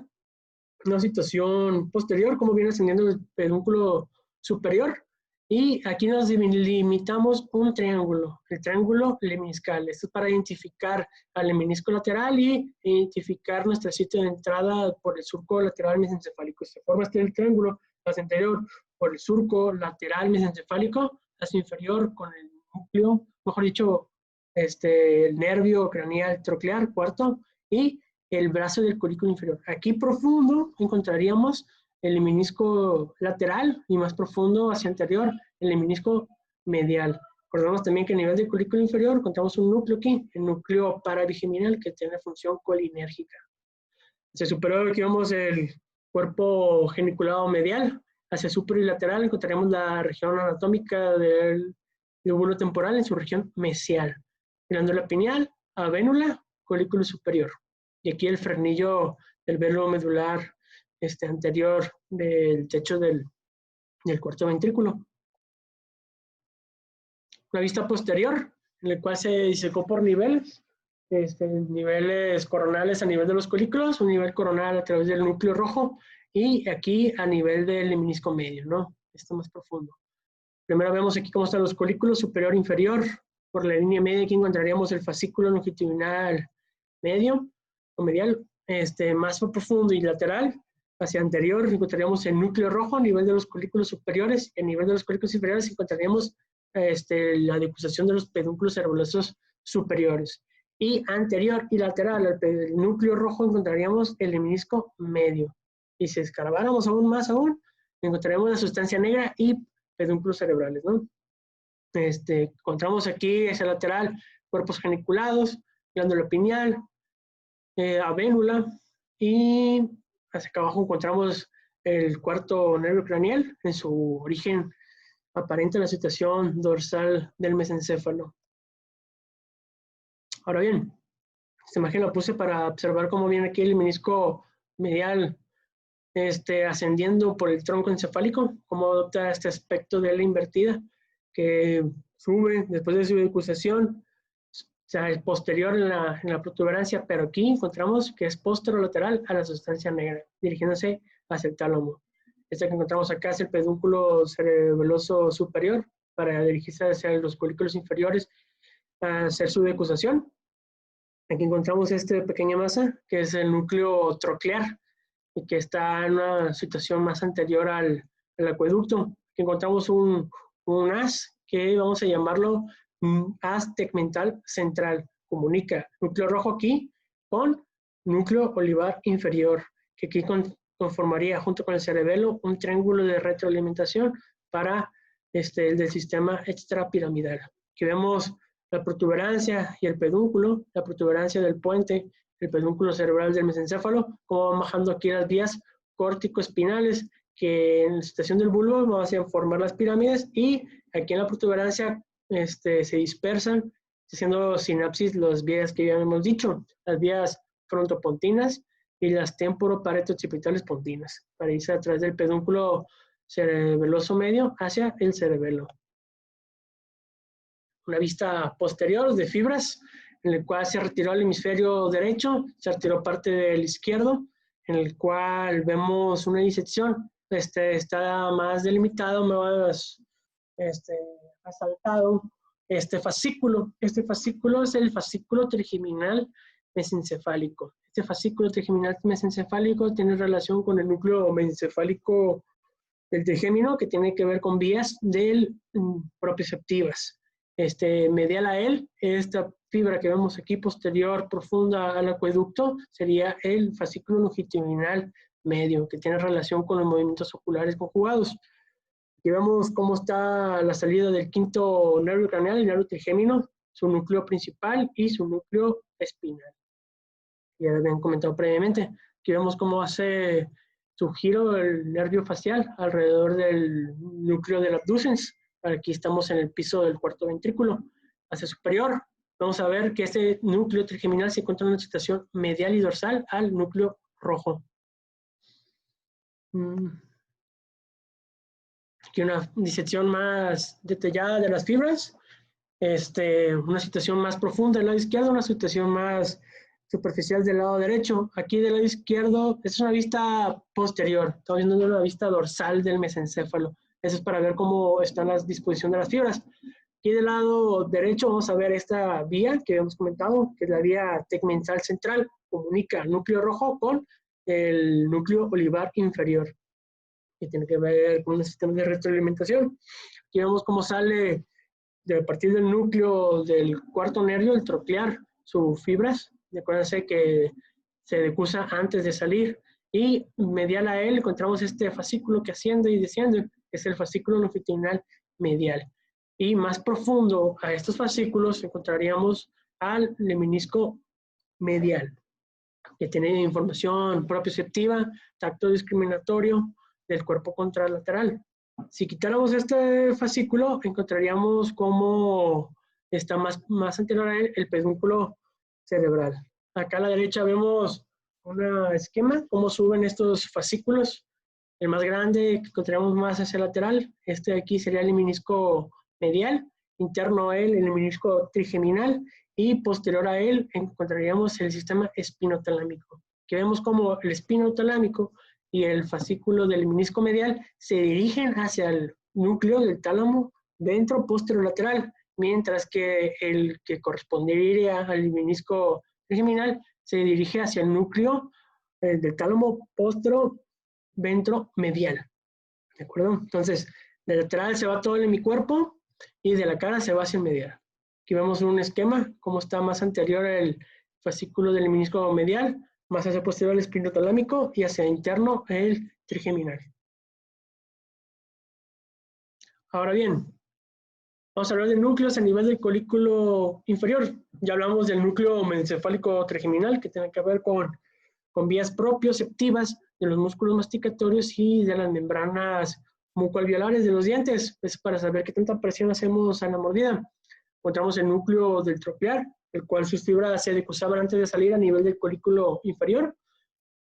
Speaker 1: una situación posterior, cómo viene ascendiendo el pedúnculo superior, y aquí nos limitamos un triángulo, el triángulo lemniscal. Esto es para identificar al menisco lateral y identificar nuestro sitio de entrada por el surco lateral mesencefálico. Se forma el triángulo hacia anterior por el surco lateral mesencefálico, hacia inferior con el núcleo, mejor dicho, el nervio craneal troclear, cuarto, y el brazo del colículo inferior. Aquí profundo encontraríamos el menisco lateral, y más profundo hacia anterior el menisco medial. Recordemos también que a nivel del colículo inferior encontramos un núcleo aquí, el núcleo paravigeminal, que tiene función colinérgica. Hacia superior aquí vemos el cuerpo geniculado medial. Hacia superior y lateral encontraremos la región anatómica del lóbulo temporal en su región mesial. Glándula pineal, avénula, colículo superior. Y aquí el frenillo del velo medular anterior del techo del cuarto ventrículo. Una vista posterior, en la cual se disecó por niveles, niveles coronales a nivel de los colículos, un nivel coronal a través del núcleo rojo, y aquí a nivel del menisco medio, ¿no? Esto más profundo. Primero vemos aquí cómo están los colículos superior e inferior. Por la línea media aquí encontraríamos el fascículo longitudinal medio o medial, más profundo y lateral. Hacia anterior encontraríamos el núcleo rojo a nivel de los colículos superiores, y a nivel de los colículos inferiores encontraríamos la decusación de los pedúnculos cerebelosos superiores. Y anterior y lateral al núcleo rojo encontraríamos el menisco medio. Y si escarbáramos aún más encontraríamos la sustancia negra y pedúnculos cerebrales, ¿no? Encontramos aquí hacia lateral cuerpos geniculados, glándula pineal, avénula, y hacia acá abajo encontramos el cuarto nervio craneal en su origen aparente la situación dorsal del mesencéfalo. Ahora bien, esta imagen la puse para observar cómo viene aquí el menisco medial ascendiendo por el tronco encefálico, cómo adopta este aspecto de la invertida, que sube después de su decusación, o sea, es posterior en la protuberancia, pero aquí encontramos que es posterolateral a la sustancia negra, dirigiéndose hacia el tálamo. Este que encontramos acá es el pedúnculo cerebeloso superior, para dirigirse hacia los colículos inferiores a hacer su decusación. Aquí encontramos esta pequeña masa, que es el núcleo troclear, y que está en una situación más anterior al acueducto. Aquí encontramos un haz, que vamos a llamarlo haz tegmental central. Comunica núcleo rojo aquí con núcleo olivar inferior, que aquí conformaría junto con el cerebelo un triángulo de retroalimentación para el del sistema extrapiramidal. Aquí vemos la protuberancia y el pedúnculo, la protuberancia del puente, el pedúnculo cerebral del mesencéfalo, como van bajando aquí las vías córtico-espinales, que en la situación del bulbo van a formar las pirámides, y aquí en la protuberancia se dispersan, haciendo sinapsis las vías que ya hemos dicho, las vías frontopontinas y las temporoparetocipitales pontinas, para irse a través del pedúnculo cerebeloso medio hacia el cerebelo. Una vista posterior de fibras, en el cual se retiró el hemisferio derecho, se retiró parte del izquierdo, en el cual vemos una disección, está más delimitado, más resaltado este fascículo. Este fascículo es el fascículo trigeminal mesencefálico. Este fascículo trigeminal mesencefálico tiene relación con el núcleo mesencefálico del trigémino, que tiene que ver con vías propioceptivas. Medial a él, esta fibra que vemos aquí posterior, profunda al acueducto, sería el fascículo longitudinal medio, que tiene relación con los movimientos oculares conjugados. Aquí vemos cómo está la salida del quinto nervio craneal, el nervio trigémino, su núcleo principal y su núcleo espinal. Ya habían comentado previamente. Aquí vemos cómo hace su giro el nervio facial alrededor del núcleo del abducens. Aquí estamos en el piso del cuarto ventrículo. Hacia superior, vamos a ver que este núcleo trigeminal se encuentra en una situación medial y dorsal al núcleo rojo. Aquí una disección más detallada de las fibras. Una situación más profunda del lado izquierdo, una situación más superficial del lado derecho. Aquí del lado izquierdo, esta es una vista posterior. Estamos viendo una vista dorsal del mesencéfalo. Eso es para ver cómo está la disposición de las fibras. Aquí del lado derecho vamos a ver esta vía que habíamos comentado, que es la vía tegmental central. Comunica el núcleo rojo con el núcleo olivar inferior, que tiene que ver con un sistema de retroalimentación. Aquí vemos cómo sale a partir del núcleo del cuarto nervio, el troclear, sus fibras. Acuérdense que se decusa antes de salir. Y medial a él encontramos este fascículo que asciende y desciende, que es el fascículo longitudinal medial. Y más profundo a estos fascículos encontraríamos al lemnisco medial, que tiene información propioceptiva, tacto discriminatorio del cuerpo contralateral. Si quitáramos este fascículo, encontraríamos cómo está más anterior a él el pedúnculo cerebral. Acá a la derecha vemos un esquema, cómo suben estos fascículos. El más grande que encontramos más hacia el lateral, este de aquí sería el menisco medial, interno a él el menisco trigeminal, y posterior a él encontraríamos el sistema espinotalámico, que vemos como el espinotalámico y el fascículo del menisco medial se dirigen hacia el núcleo del tálamo ventro-posterolateral, mientras que el que correspondería al menisco trigeminal se dirige hacia el núcleo del tálamo postero-ventro-medial. ¿De acuerdo? Entonces, de lateral se va todo el hemicuerpo y de la cara se va hacia el medial. Aquí vemos un esquema, cómo está más anterior el fascículo del menisco medial, más hacia posterior el espinotalámico y hacia interno el trigeminal. Ahora bien, vamos a hablar de núcleos a nivel del colículo inferior. Ya hablamos del núcleo mesencefálico trigeminal, que tiene que ver con vías propioceptivas de los músculos masticatorios y de las membranas mucoalveolares de los dientes, es para saber qué tanta presión hacemos a la mordida. Encontramos el núcleo del tropiar, el cual sus fibras se decusaban antes de salir a nivel del colículo inferior.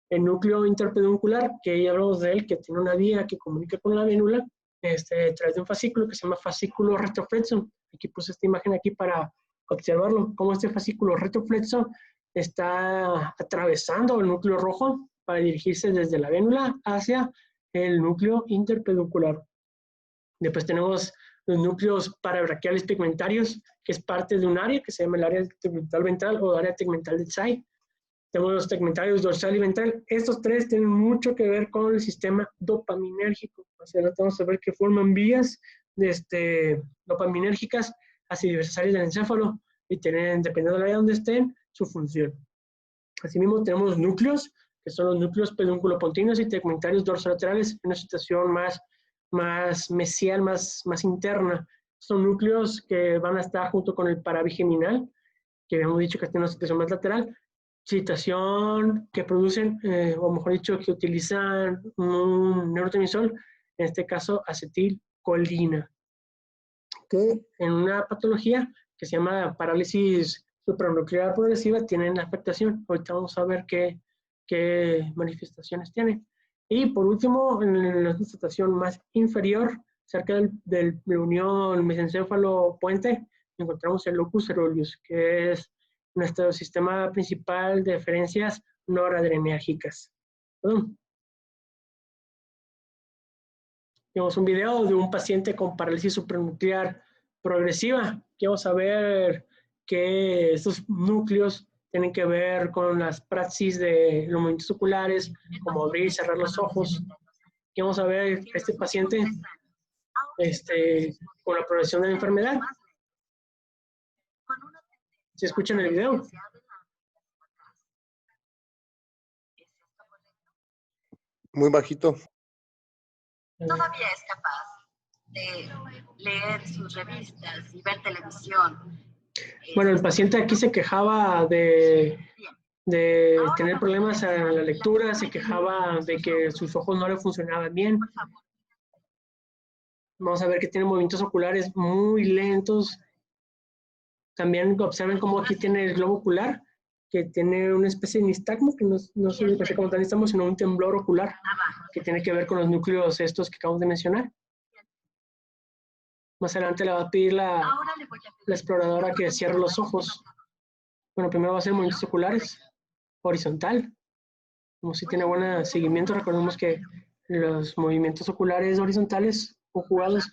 Speaker 1: El núcleo interpeduncular, que ya hablamos de él, que tiene una vía que comunica con la vénula, a través de un fascículo que se llama fascículo retroflexo. Aquí puse esta imagen aquí para observarlo, cómo este fascículo retroflexo está atravesando el núcleo rojo para dirigirse desde la vénula hacia el núcleo interpeduncular. Después tenemos los núcleos parabraquiales pigmentarios, que es parte de un área que se llama el área tegmental ventral o área tegmental de Tsai. Tenemos los tegmentarios dorsal y ventral. Estos tres tienen mucho que ver con el sistema dopaminérgico. O sea, vamos a ver que forman vías dopaminérgicas hacia diversas áreas del encéfalo y tienen, dependiendo del área donde estén, su función. Asimismo, tenemos núcleos, que son los núcleos pedunculopontinos y tegmentarios dorsolaterales, en una situación más mesial, más interna. Son núcleos que van a estar junto con el parabigeminal, que habíamos dicho que tiene una situación más lateral, situación que producen, o mejor dicho, que utilizan un neurotransmisor, en este caso acetilcolina, que en una patología que se llama parálisis supranuclear progresiva tienen afectación. Ahorita vamos a ver qué manifestaciones tiene. Y por último, en la situación más inferior, cerca de la unión mesencéfalo-puente, encontramos el locus coeruleus, que es nuestro sistema principal de referencias noradrenérgicas. Tenemos un video de un paciente con parálisis supranuclear progresiva. Aquí vamos a ver que estos núcleos tienen que ver con las praxis de los movimientos oculares, como abrir y cerrar los ojos. Aquí vamos a ver a este paciente con la progresión de la enfermedad. ¿Se escucha en el video?
Speaker 2: Muy bajito.
Speaker 3: Todavía es capaz de leer sus revistas y ver televisión.
Speaker 1: Bueno, el paciente aquí se quejaba de tener problemas en la lectura, se quejaba de que sus ojos no le funcionaban bien. Vamos a ver que tiene movimientos oculares muy lentos. También observen cómo aquí tiene el globo ocular, que tiene una especie de nistagmo, que no es una especie como tal nistagmo, sino un temblor ocular, que tiene que ver con los núcleos estos que acabamos de mencionar. Más adelante le va a pedir la exploradora que cierre los ojos. Bueno, primero va a hacer movimientos oculares, horizontal. Como si tiene buen seguimiento, recordemos que los movimientos oculares horizontales conjugados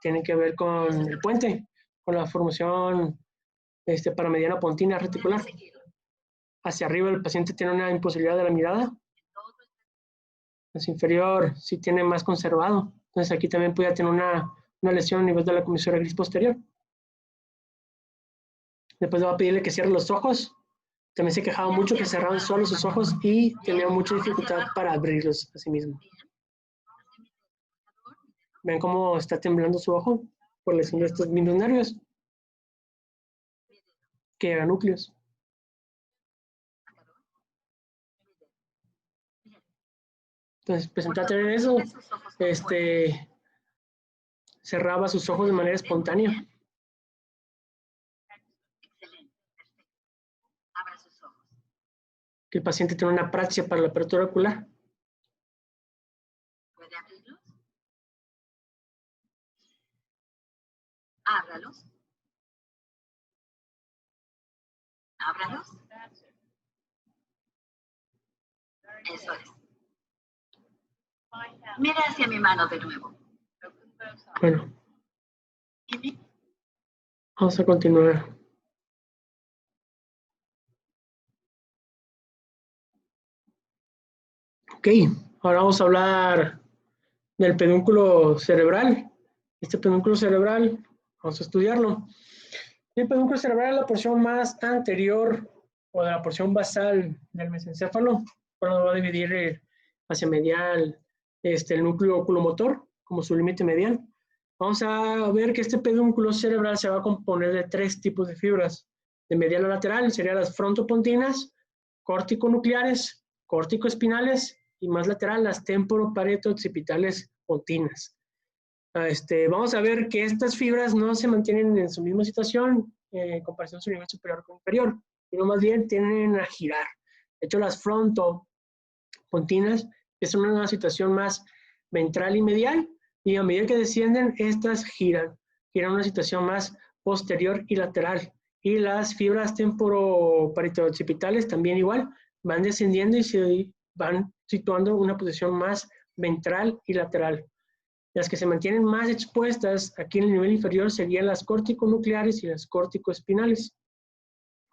Speaker 1: tienen que ver con el puente, con la formación paramediana pontina reticular. Hacia arriba el paciente tiene una imposibilidad de la mirada. Hacia inferior sí tiene más conservado. Entonces aquí también puede tener una lesión a nivel de la comisura gris posterior. Después le va a pedirle que cierre los ojos. También se quejaba mucho que cerraban solo sus ojos y tenía mucha dificultad para abrirlos a sí mismo. ¿Ven cómo está temblando su ojo? Por lesión de estos mismos nervios, que eran núcleos. Entonces, presentarte en eso, cerraba sus ojos de manera espontánea. Que el paciente tiene una apraxia para la apertura ocular.
Speaker 3: ¿Puede abrirlos? Ábralos. Ábralos. Eso es. Mira hacia mi mano de nuevo.
Speaker 1: Bueno. Vamos a continuar. Ok, ahora vamos a hablar del pedúnculo cerebral. Este pedúnculo cerebral, vamos a estudiarlo. El pedúnculo cerebral es la porción más anterior o de la porción basal del mesencéfalo. Bueno, va a dividir hacia medial el núcleo oculomotor como su límite medial. Vamos a ver que este pedúnculo cerebral se va a componer de tres tipos de fibras. De medial a lateral serían las frontopontinas, córtico-nucleares, córtico-espinales y más lateral las temporopareto-occipitales pontinas. Vamos a ver que estas fibras no se mantienen en su misma situación en comparación a su nivel superior con inferior, sino más bien tienden a girar. De hecho, las frontopontinas es una situación más ventral y medial, y a medida que descienden, estas giran a una situación más posterior y lateral. Y las fibras temporoparieto-occipitales también igual, van descendiendo y se van situando en una posición más ventral y lateral. Las que se mantienen más expuestas aquí en el nivel inferior serían las córtico-nucleares y las córtico-espinales.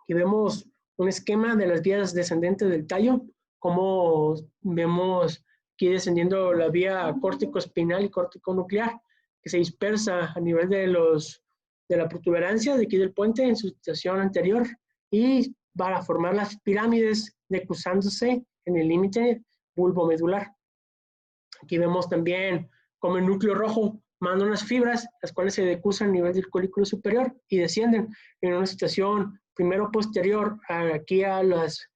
Speaker 1: Aquí vemos un esquema de las vías descendentes del tallo, como vemos aquí descendiendo la vía córtico-espinal y córtico-nuclear, que se dispersa a nivel de la protuberancia de aquí del puente en su situación anterior y para formar las pirámides decruzándose en el límite bulbomedular. Aquí vemos también como el núcleo rojo manda unas fibras, las cuales se decrusan a nivel del colículo superior y descienden en una situación primero posterior aquí a las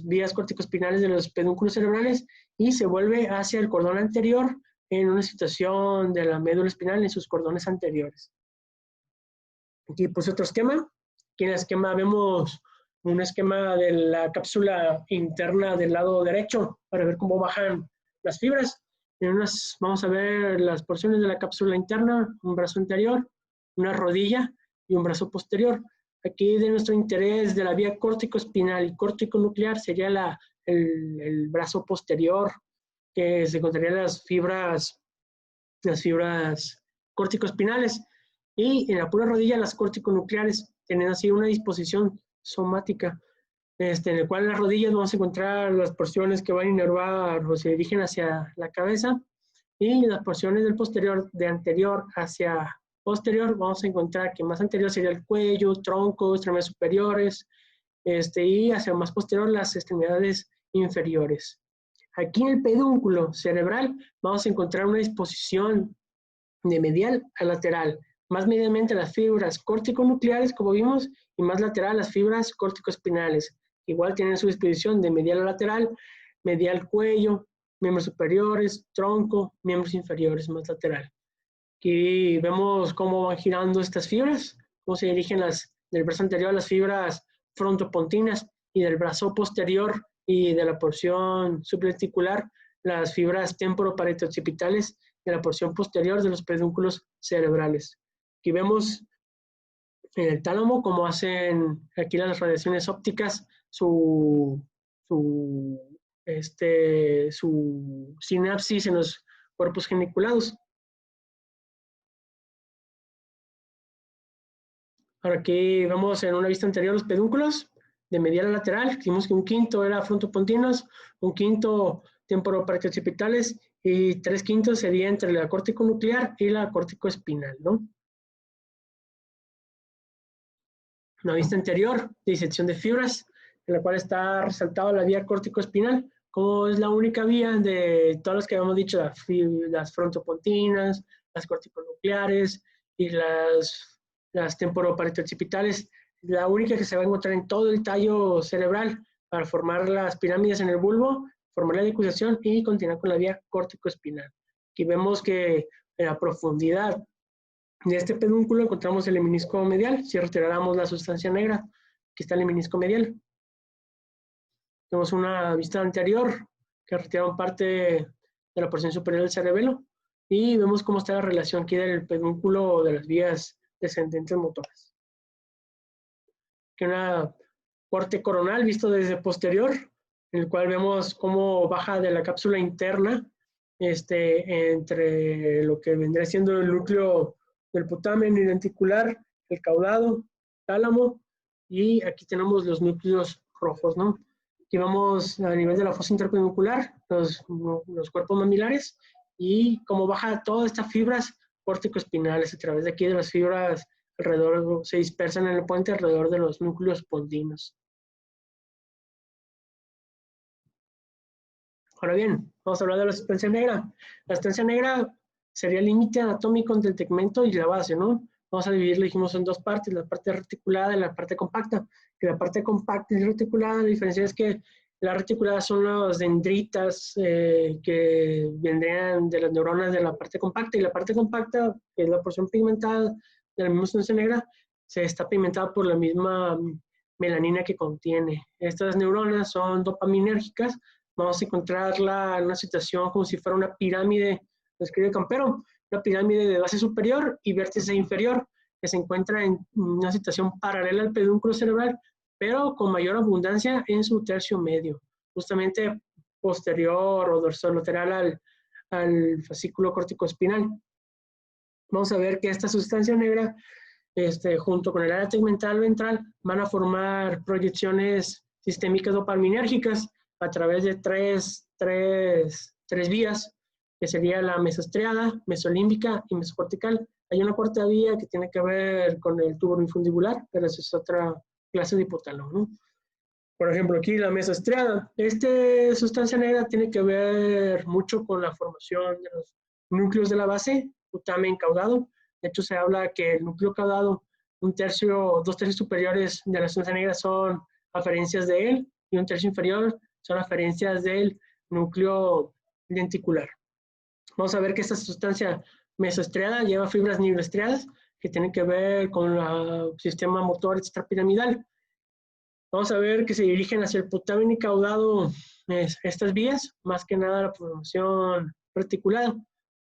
Speaker 1: vías corticoespinales de los pedúnculos cerebrales y se vuelve hacia el cordón anterior en una situación de la médula espinal en sus cordones anteriores. Aquí puse otro esquema. Aquí en el esquema vemos un esquema de la cápsula interna del lado derecho para ver cómo bajan las fibras. Vamos a ver las porciones de la cápsula interna, un brazo anterior, una rodilla y un brazo posterior. Aquí de nuestro interés de la vía córtico-espinal y córtico-nuclear sería el brazo posterior, que se encontrarían las fibras córtico-espinales, y en la pura rodilla las córtico-nucleares, teniendo así una disposición somática, en el cual en las rodillas vamos a encontrar las porciones que van a inervar o se dirigen hacia la cabeza, y las porciones del posterior, de anterior hacia posterior, vamos a encontrar que más anterior sería el cuello, tronco, extremidades superiores, y hacia más posterior las extremidades inferiores. Aquí en el pedúnculo cerebral vamos a encontrar una disposición de medial a lateral, más medialmente las fibras córtico-nucleares, como vimos, y más lateral las fibras córtico-espinales. Igual tienen su disposición de medial a lateral, medial cuello, miembros superiores, tronco, miembros inferiores, más lateral. Aquí vemos cómo van girando estas fibras, cómo se dirigen del brazo anterior las fibras frontopontinas y del brazo posterior y de la porción sublenticular las fibras temporoparieto-occipitales de la porción posterior de los pedúnculos cerebrales. Aquí vemos en el tálamo cómo hacen aquí las radiaciones ópticas su sinapsis en los cuerpos geniculados. Ahora aquí vemos en una vista anterior los pedúnculos de medial a lateral. Vimos que un quinto era frontopontinos, un quinto temporoparieto-occipitales y 3/5 sería entre la córtico-nuclear y la córtico-espinal, ¿no? Una vista anterior, disección de fibras, en la cual está resaltada la vía córtico-espinal, como es la única vía de todas las que habíamos dicho, las frontopontinas, las córtico-nucleares y las temporoparieto-occipitales, la única que se va a encontrar en todo el tallo cerebral para formar las pirámides en el bulbo, formar la decruzación y continuar con la vía córtico-espinal. Aquí vemos que en la profundidad de este pedúnculo encontramos el menisco medial. Si retiráramos la sustancia negra, aquí está el menisco medial. Tenemos una vista anterior que retiraron parte de la porción superior del cerebelo y vemos cómo está la relación aquí del pedúnculo de las vías descendentes motoras. Aquí una corte coronal visto desde posterior, en el cual vemos cómo baja de la cápsula interna entre lo que vendría siendo el núcleo del putamen y lenticular, el caudado, tálamo, y aquí tenemos los núcleos rojos, ¿no? Aquí vamos a nivel de la fosa interpeduncular, los cuerpos mamilares, y cómo baja todas estas fibras córtico-espinales a través de aquí de las fibras alrededor, se dispersan en el puente alrededor de los núcleos pondinos. Ahora bien, vamos a hablar de la sustancia negra. La sustancia negra sería el límite anatómico entre el tegmento y la base, ¿no? Vamos a dividirlo, dijimos, en dos partes, la parte reticulada y la parte compacta. Que la parte compacta y reticulada, la diferencia es que La reticulada son las dendritas que vendrían de las neuronas de la parte compacta, y la parte compacta, que es la porción pigmentada de la misma sustancia negra, se está pigmentada por la misma melanina que contiene. Estas neuronas son dopaminérgicas. Vamos a encontrarla en una situación como si fuera una pirámide, lo escribe Campero, una pirámide de base superior y vértice inferior, que se encuentra en una situación paralela al pedúnculo cerebral, pero con mayor abundancia en su tercio medio, justamente posterior o dorsolateral al fascículo corticoespinal. Vamos a ver que esta sustancia negra, junto con el área tegmental ventral, van a formar proyecciones sistémicas dopaminérgicas a través de tres vías, que sería la mesostriada, mesolímbica y mesocortical. Hay una cuarta vía que tiene que ver con el tubo infundibular, pero esa es otra clase de hipotálamo, ¿no? Por ejemplo, aquí la mesostriada. Esta sustancia negra tiene que ver mucho con la formación de los núcleos de la base, putamen caudado. De hecho, se habla que el núcleo caudado, 2 tercios superiores de la sustancia negra son aferencias de él, y 1/3 inferior son aferencias del núcleo lenticular. Vamos a ver que esta sustancia mesostriada lleva fibras nigroestriadas que tienen que ver con el sistema motor extrapiramidal. Vamos a ver que se dirigen hacia el putamen y caudado estas vías, más que nada la formación reticulada.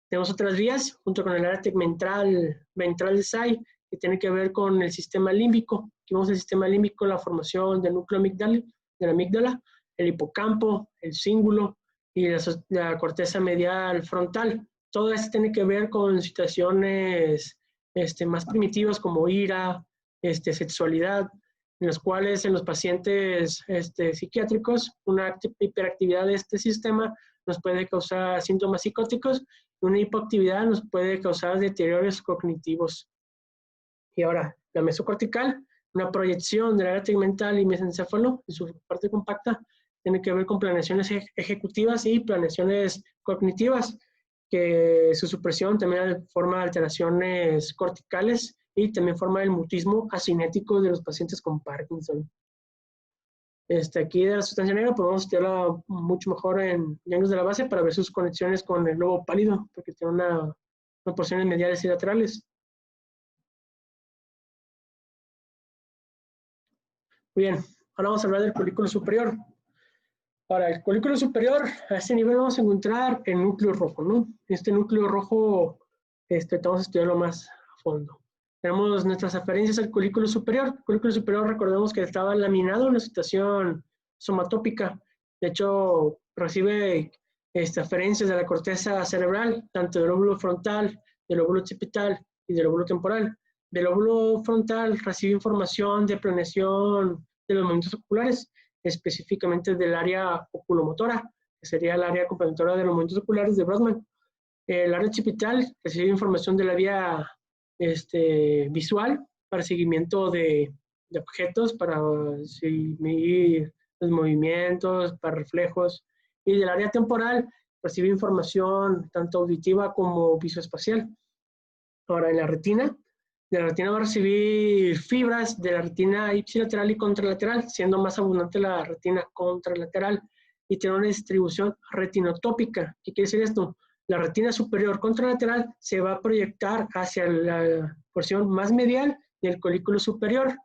Speaker 1: Tenemos otras vías, junto con el área tegmental ventral de SAI, que tiene que ver con el sistema límbico. Aquí vemos el sistema límbico, la formación del núcleo de la amígdala, el hipocampo, el cíngulo y la corteza medial frontal. Todo esto tiene que ver con situaciones más primitivas como ira, sexualidad, en los cuales en los pacientes psiquiátricos una hiperactividad de este sistema nos puede causar síntomas psicóticos, y una hipoactividad nos puede causar deterioros cognitivos. Y ahora, la mesocortical, una proyección del área tegmental y mesencéfalo en su parte compacta, tiene que ver con planeaciones ejecutivas y planeaciones cognitivas, que su supresión también forma alteraciones corticales y también forma el mutismo asinético de los pacientes con Parkinson. Aquí de la sustancia negra podemos estudiarla mucho mejor en ganglios de la base para ver sus conexiones con el lobo pálido, porque tiene unas porciones mediales y laterales. Muy bien, ahora vamos a hablar del colículo superior. Para el colículo superior, a este nivel vamos a encontrar el núcleo rojo, ¿no? Este núcleo rojo, vamos a estudiarlo más a fondo. Tenemos nuestras aferencias al colículo superior. El colículo superior, recordemos que estaba laminado en una situación somatópica. De hecho, recibe aferencias de la corteza cerebral, tanto del lóbulo frontal, del lóbulo occipital y del lóbulo temporal. Del lóbulo frontal recibe información de planeación de los movimientos oculares, específicamente del área oculomotora, que sería el área complementora de los movimientos oculares de Brodmann. El área occipital recibe información de la vía visual para seguimiento de objetos, para medir los movimientos, para reflejos, y del área temporal recibe información tanto auditiva como visoespacial. Ahora, en la retina va a recibir fibras de la retina ipsilateral y contralateral, siendo más abundante la retina contralateral, y tiene una distribución retinotópica. ¿Qué quiere decir esto? La retina superior contralateral se va a proyectar hacia la porción más medial del colículo superior,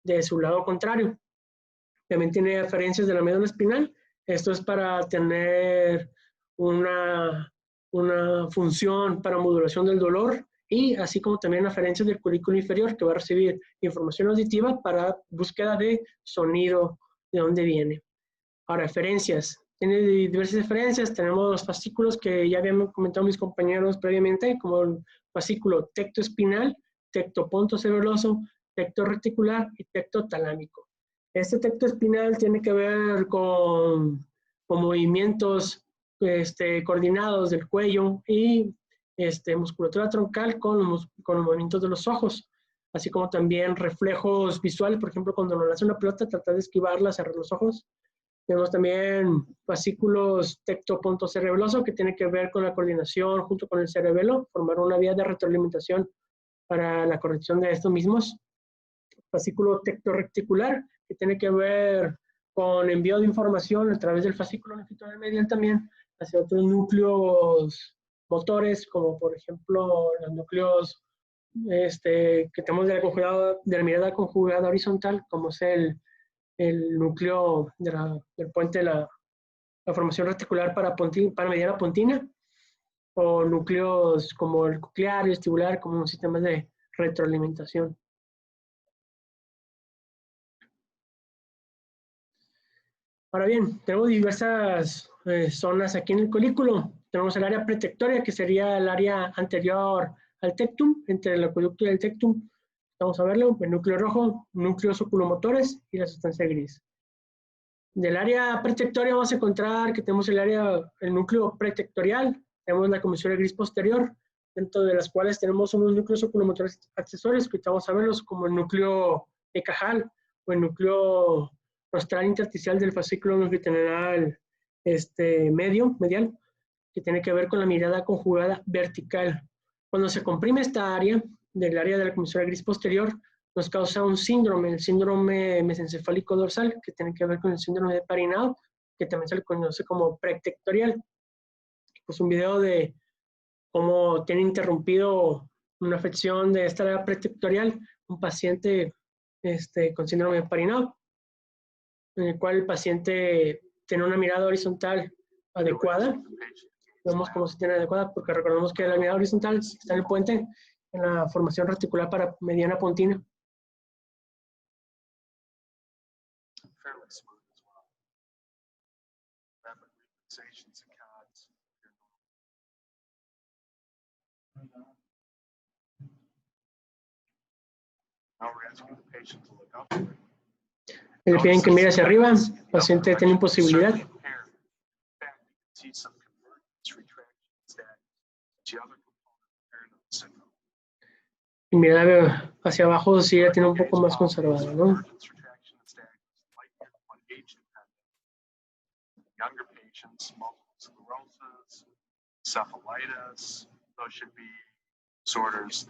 Speaker 1: de su lado contrario. También tiene aferencias de la médula espinal. Esto es para tener una función para modulación del dolor, y así como también aferencias del colículo inferior, que va a recibir información auditiva para búsqueda de sonido, de dónde viene. Ahora, aferencias. Tiene diversas aferencias. Tenemos los fascículos que ya habían comentado mis compañeros previamente, como el fascículo tectoespinal, tectopontocerebeloso, tectoreticular y tectotalámico. Este tectoespinal tiene que ver con movimientos coordinados del cuello y musculatura troncal con los movimientos de los ojos, así como también reflejos visuales. Por ejemplo, cuando nos lanza una pelota, tratar de esquivarla, cerrar los ojos. Tenemos también fascículos tectopontocerebeloso, que tiene que ver con la coordinación junto con el cerebelo, formar una vía de retroalimentación para la corrección de estos mismos. Fascículo tectoreticular, que tiene que ver con envío de información a través del fascículo longitudinal medial también hacia otros núcleos motores, como por ejemplo los núcleos que tenemos de la mirada conjugada horizontal, como es el núcleo del puente de la formación reticular para mediana pontina, o núcleos como el coclear y vestibular, como sistemas de retroalimentación. Ahora bien, tenemos diversas zonas aquí en el colículo. Tenemos el área pretectoria, que sería el área anterior al tectum, entre el acueducto y el tectum. Vamos a verlo, el núcleo rojo, núcleos oculomotores y la sustancia gris. Del área pretectoria vamos a encontrar que tenemos el núcleo pretectorial, tenemos la comisura gris posterior, dentro de las cuales tenemos unos núcleos oculomotores accesorios, que vamos a verlos como el núcleo de Cajal o el núcleo rostral intersticial del fascículo longitudinal medial, que tiene que ver con la mirada conjugada vertical. Cuando se comprime esta área, del área de la comisura gris posterior, nos causa un síndrome, el síndrome mesencefálico dorsal, que tiene que ver con el síndrome de Parinado, que también se le conoce como pretectorial. Pues un video de cómo tiene interrumpido una afección de esta área pretectorial, un paciente con síndrome de Parinado, en el cual el paciente tiene una mirada horizontal adecuada. Vemos cómo se tiene adecuada, porque recordemos que la mirada horizontal está en el puente, en la formación reticular para mediana pontina. Le piden que mire hacia arriba, el paciente tiene imposibilidad. Y mirar hacia abajo sí la tiene un poco más conservada, ¿no?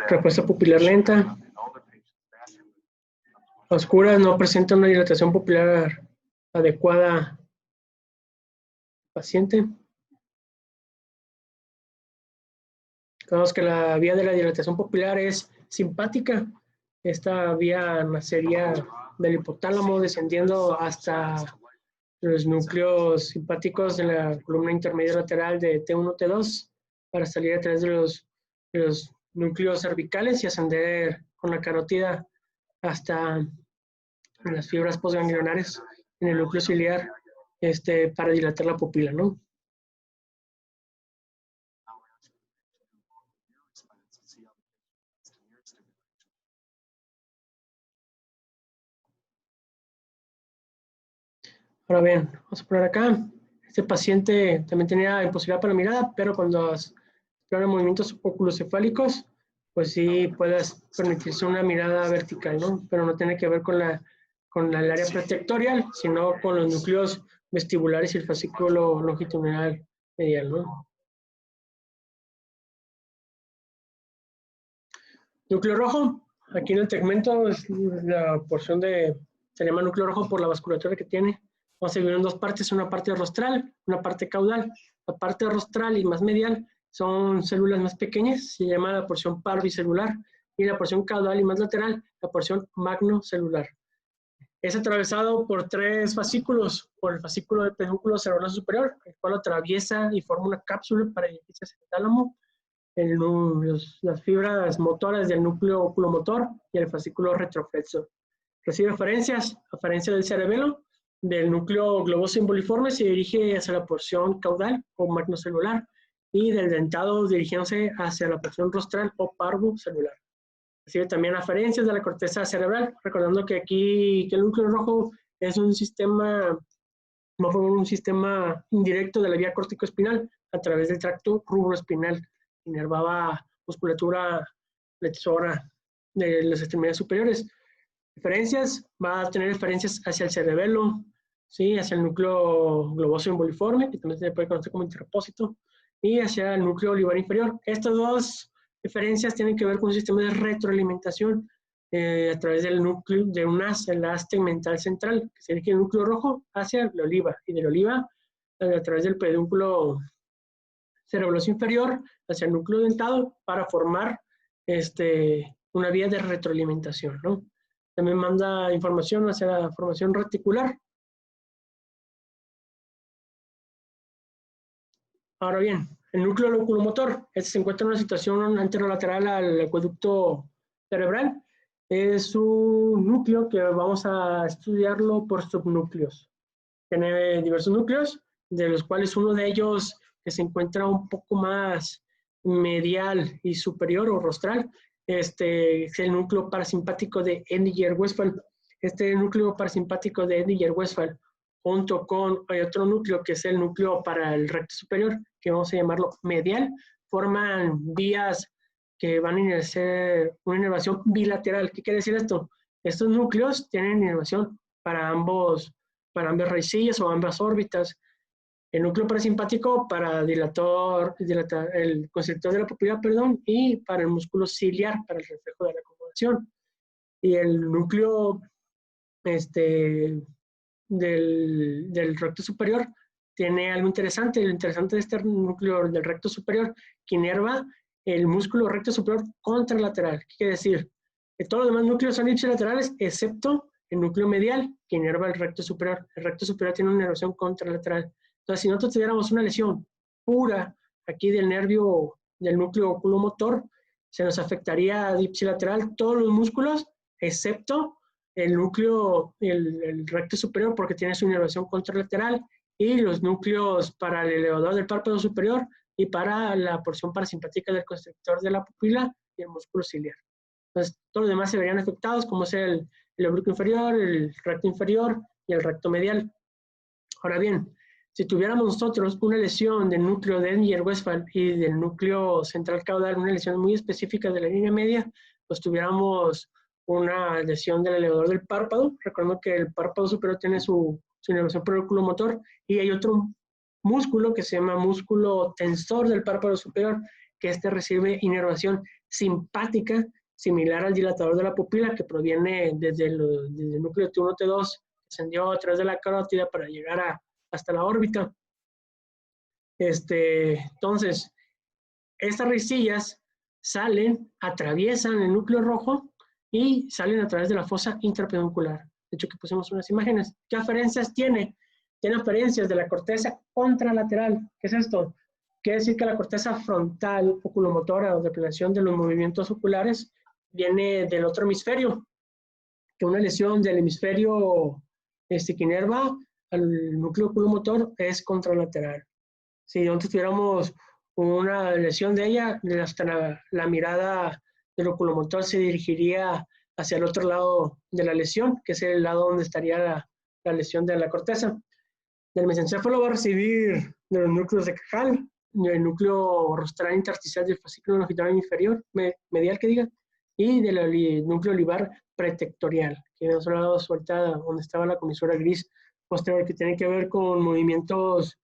Speaker 1: Respuesta pupilar lenta. Oscuras, no presenta una dilatación pupilar adecuada paciente. Sabemos que la vía de la dilatación pupilar es simpática. Esta vía nacería del hipotálamo descendiendo hasta los núcleos simpáticos de la columna intermedia lateral de T1, T2 para salir a través de los núcleos cervicales y ascender con la carótida hasta las fibras postganglionares en el núcleo ciliar para dilatar la pupila, ¿no? Ahora bien, vamos a poner acá. Este paciente también tenía imposibilidad para la mirada, pero cuando explora movimientos oculocefálicos, pues sí puedes permitirse una mirada vertical, ¿no? Pero no tiene que ver con el área pretectorial, sino con los núcleos vestibulares y el fascículo longitudinal medial, ¿no? Núcleo rojo, aquí en el tegmento es la porción se llama núcleo rojo por la vasculatura que tiene. Vamos a dividir en dos partes, una parte rostral, una parte caudal. La parte rostral y más medial son células más pequeñas, se llama la porción parvicelular, y la porción caudal y más lateral, la porción magnocelular. Es atravesado por tres fascículos, por el fascículo del pedúnculo cerebroso superior, el cual atraviesa y forma una cápsula para dirigirse hacia el tálamo, las fibras motoras del núcleo oculomotor y el fascículo retroflexo. Recibe aferencias del cerebelo, del núcleo globoso imboliforme se dirige hacia la porción caudal o magnocelular y del dentado dirigiéndose hacia la porción rostral o parvocelular. Recibe también aferencias de la corteza cerebral, recordando que aquí el núcleo rojo es un sistema indirecto de la vía córtico-espinal a través del tracto rubroespinal. Inervaba musculatura flexora de las extremidades superiores. Va a tener referencias hacia el cerebelo, ¿sí? Hacia el núcleo globoso imboliforme, que también se puede conocer como interpósito, y hacia el núcleo olivar inferior. Estas dos referencias tienen que ver con un sistema de retroalimentación. a través del núcleo de un haz, el haz tegmental central, que se dirige el núcleo rojo hacia la oliva, y de la oliva a través del pedúnculo cerebeloso inferior hacia el núcleo dentado para formar una vía de retroalimentación, ¿no? También manda información hacia la formación reticular. Ahora bien, el núcleo loculomotor, este se encuentra en una situación anterolateral al acueducto cerebral. Es un núcleo que vamos a estudiarlo por subnúcleos. Tiene diversos núcleos, de los cuales uno de ellos que se encuentra un poco más medial y superior o rostral, es el núcleo parasimpático de Edinger-Westphal. Este núcleo parasimpático de Edinger-Westphal, junto con otro núcleo que es el núcleo para el recto superior, que vamos a llamarlo medial, forman vías que van a hacer una inervación bilateral. ¿Qué quiere decir esto? Estos núcleos tienen inervación para ambas raicillas o ambas órbitas. El núcleo parasimpático para dilatar el constrictor de la pupila, perdón, y para el músculo ciliar, para el reflejo de la acomodación. Y el núcleo del recto superior tiene algo interesante. Lo interesante de este núcleo del recto superior, que inerva el músculo recto superior contralateral. ¿Qué quiere decir? Que todos los demás núcleos son ipsilaterales, excepto el núcleo medial, que inerva el recto superior. El recto superior tiene una inervación contralateral. Entonces, si nosotros tuviéramos una lesión pura aquí del nervio del núcleo oculomotor, se nos afectaría ipsilateral todos los músculos, excepto el núcleo, el recto superior, porque tiene su inervación contralateral, y los núcleos para el elevador del párpado superior y para la porción parasimpática del constrictor de la pupila y el músculo ciliar. Entonces, todos los demás se verían afectados, como es el oblicuo inferior, el recto inferior y el recto medial. Ahora bien, si tuviéramos nosotros una lesión del núcleo de Edinger-Westphal y del núcleo central caudal, una lesión muy específica de la línea media, pues tuviéramos una lesión del elevador del párpado. Recuerdo que el párpado superior tiene su inervación por el oculomotor, y hay otro músculo que se llama músculo tensor del párpado superior, que recibe inervación simpática, similar al dilatador de la pupila, que proviene desde el núcleo T1, T2, ascendió a través de la carótida para llegar hasta la órbita. Entonces, estas raicillas salen, atraviesan el núcleo rojo y salen a través de la fosa intrapeduncular. De hecho, que pusimos unas imágenes. ¿Qué aferencias tiene? Tiene aferencias de la corteza contralateral. ¿Qué es esto? Quiere decir que la corteza frontal oculomotora o de planeación de los movimientos oculares viene del otro hemisferio, que una lesión del hemisferio que inerva al núcleo oculomotor es contralateral. Si nosotros tuviéramos una lesión de ella, hasta la mirada del oculomotor se dirigiría hacia el otro lado de la lesión, que es el lado donde estaría la lesión de la corteza. Del mesencéfalo va a recibir de los núcleos de Cajal, del núcleo rostral intersticial del fascículo longitudinal inferior, medial que diga, y del núcleo olivar pretectorial, que nos ha dado suelta donde estaba la comisura gris posterior, que tiene que ver con movimientos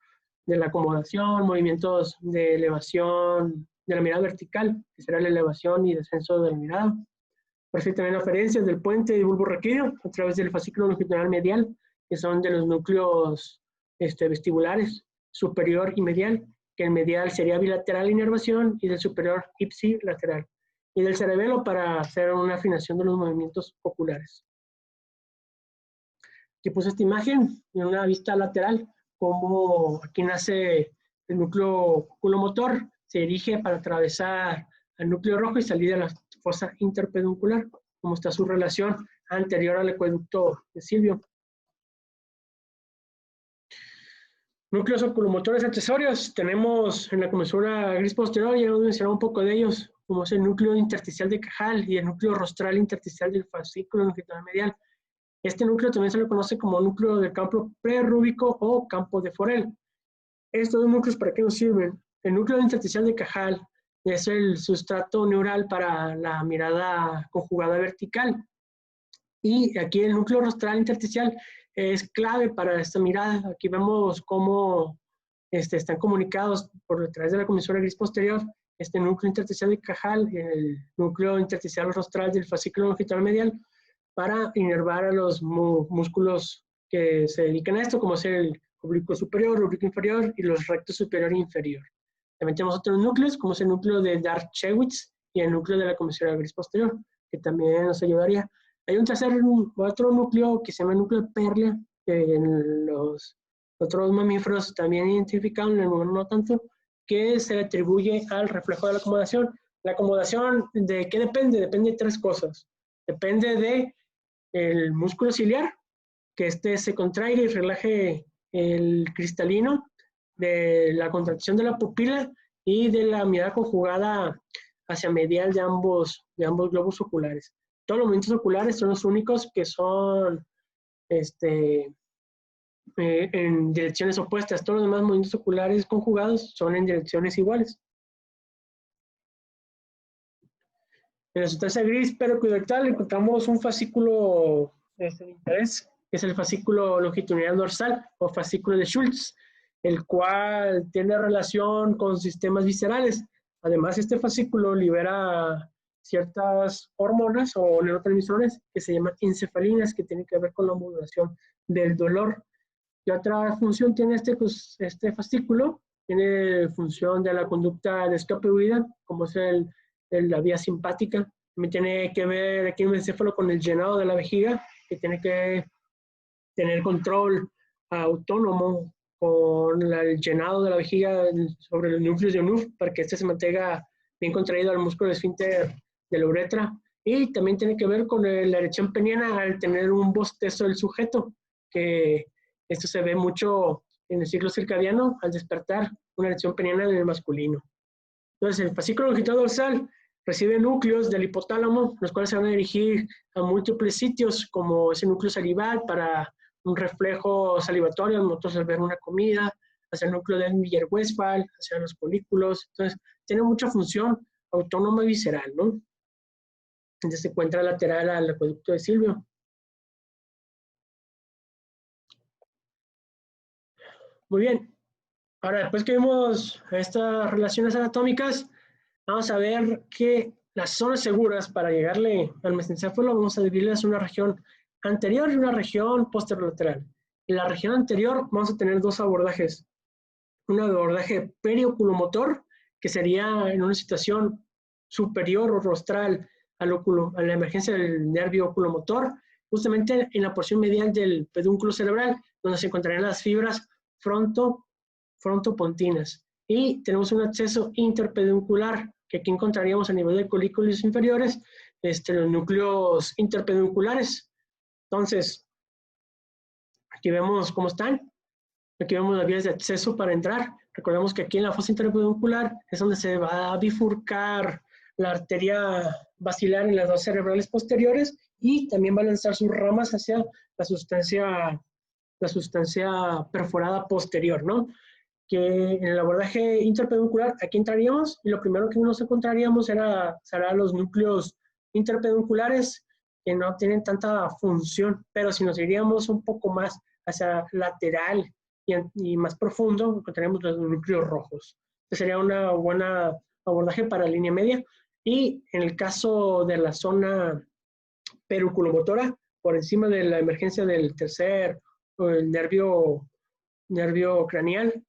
Speaker 1: de la acomodación, movimientos de elevación de la mirada vertical, que será la elevación y descenso de la mirada. Perfecto, también aferencias del puente de bulbo raquídeo a través del fascículo longitudinal medial, que son de los núcleos vestibulares, superior y medial, que el medial sería bilateral inervación y del superior ipsilateral, y del cerebelo para hacer una afinación de los movimientos oculares. Aquí puse esta imagen en una vista lateral, como aquí nace el núcleo oculomotor, se dirige para atravesar al núcleo rojo y salir de la fosa interpeduncular, como está su relación anterior al acueducto de Silvio. Núcleos oculomotores accesorios, tenemos en la comisura gris posterior, ya hemos mencionado un poco de ellos, como es el núcleo intersticial de Cajal y el núcleo rostral intersticial del fascículo longitudinal medial. Este núcleo también se le conoce como núcleo del campo prerúbico o campo de Forel. Estos dos núcleos, ¿para qué nos sirven? El núcleo intersticial de Cajal es el sustrato neural para la mirada conjugada vertical. Y aquí el núcleo rostral intersticial es clave para esta mirada. Aquí vemos cómo están comunicados por detrás de la comisura gris posterior este núcleo intersticial del cajal, el núcleo intersticial rostral del fascículo longitudinal medial, para inervar a los músculos que se dedican a esto, como es el oblicuo superior, oblicuo inferior y los rectos superior e inferior. También tenemos otros núcleos, como es el núcleo de Darchewitz y el núcleo de la comisura gris posterior, que también nos ayudaría. Hay otro núcleo que se llama núcleo de Perle, que en los otros mamíferos también identificados, en el humano no tanto, que se le atribuye al reflejo de la acomodación. La acomodación, ¿de qué depende? Depende de tres cosas. Depende de el músculo ciliar, que se contraiga y relaje el cristalino, de la contracción de la pupila y de la mirada conjugada hacia medial de ambos globos oculares. Todos los movimientos oculares son los únicos que son en direcciones opuestas. Todos los demás movimientos oculares conjugados son en direcciones iguales. En la sustancia gris periculoidal encontramos un fascículo de interés, que es el fascículo longitudinal dorsal o fascículo de Schultz, el cual tiene relación con sistemas viscerales. Además, este fascículo libera ciertas hormonas o neurotransmisores que se llaman encefalinas, que tienen que ver con la modulación del dolor. ¿Qué otra función tiene este fascículo? Tiene función de la conducta de escape huida, como es la vía simpática. También tiene que ver aquí en el encéfalo con el llenado de la vejiga, que tiene que tener control autónomo con el llenado de la vejiga sobre los núcleos de Onuf, para que se mantenga bien contraído al músculo esfínter de la uretra. Y también tiene que ver con la erección peniana al tener un bostezo del sujeto, que esto se ve mucho en el ciclo circadiano al despertar una erección peniana en el masculino. Entonces, el fascículo longitudinal dorsal recibe núcleos del hipotálamo, los cuales se van a dirigir a múltiples sitios, como ese núcleo salival para un reflejo salivatorio, nosotros al ver una comida, hacia el núcleo de Miller-Westphal, hacia los folículos. Entonces, tiene mucha función autónoma y visceral, ¿no? Entonces se encuentra lateral al acueducto de Silvio. Muy bien. Ahora, después que vimos estas relaciones anatómicas, vamos a ver que las zonas seguras para llegarle al mesencéfalo vamos a dividirlas en una región anterior y una región posterolateral. En la región anterior vamos a tener dos abordajes. Un abordaje perioculomotor, que sería en una situación superior o rostral a la emergencia del nervio oculomotor, justamente en la porción medial del pedúnculo cerebral, donde se encontrarían las fibras frontopontinas. Y tenemos un acceso interpeduncular, que aquí encontraríamos a nivel de colículos inferiores, los núcleos interpedunculares. Entonces, aquí vemos cómo están. Aquí vemos las vías de acceso para entrar. Recordemos que aquí en la fosa interpeduncular es donde se va a bifurcar la arteria basilar en las dos cerebrales posteriores y también va a lanzar sus ramas hacia la sustancia perforada posterior, ¿no? Que en el abordaje interpeduncular, aquí entraríamos y lo primero que nos encontraríamos serán los núcleos interpedunculares, que no tienen tanta función, pero si nos iríamos un poco más hacia lateral y más profundo, encontraríamos los núcleos rojos. Este sería una buena abordaje para línea media. Y en el caso de la zona periculomotora, por encima de la emergencia del tercer el nervio craneal,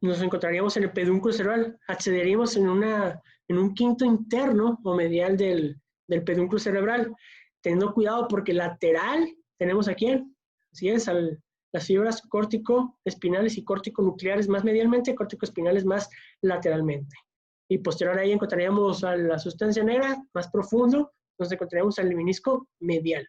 Speaker 1: nos encontraríamos en el pedúnculo cerebral, accederíamos en un quinto interno o medial del pedúnculo cerebral, teniendo cuidado porque lateral tenemos aquí, así es, las fibras córtico-espinales y córtico-nucleares más medialmente, córtico-espinales más lateralmente. Y posterior a ahí encontraríamos a la sustancia negra más profundo, nos encontraríamos al menisco medial.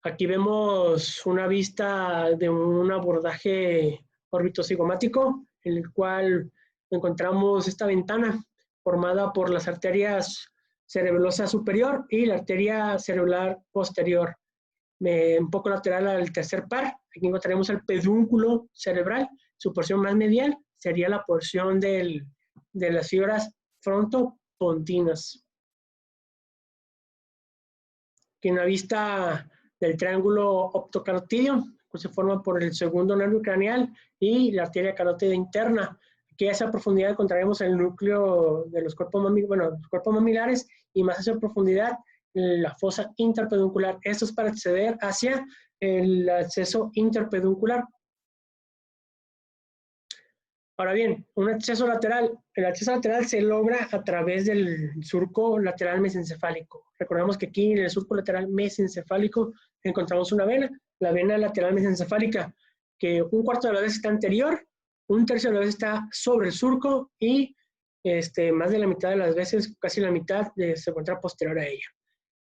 Speaker 1: Aquí vemos una vista de un abordaje orbitocigomático, en el cual encontramos esta ventana formada por las arterias cerebelosa superior y la arteria cerebral posterior, un poco lateral al tercer par. Aquí encontraremos el pedúnculo cerebral, su porción más medial sería la porción de las fibras frontopontinas. Aquí en la vista del triángulo optocarotídeo, que se forma por el segundo nervio craneal y la arteria carótida interna. que a esa profundidad encontraremos el núcleo de los cuerpos mamilares y más a esa profundidad la fosa interpeduncular. Esto es para acceder hacia el acceso interpeduncular. Ahora bien, un acceso lateral. El acceso lateral se logra a través del surco lateral mesencefálico. Recordemos que aquí en el surco lateral mesencefálico encontramos una vena, la vena lateral mesencefálica, que un cuarto de la vez está anterior, un tercio de la vez está sobre el surco y más de la mitad de las veces, casi la mitad, se encuentra posterior a ella.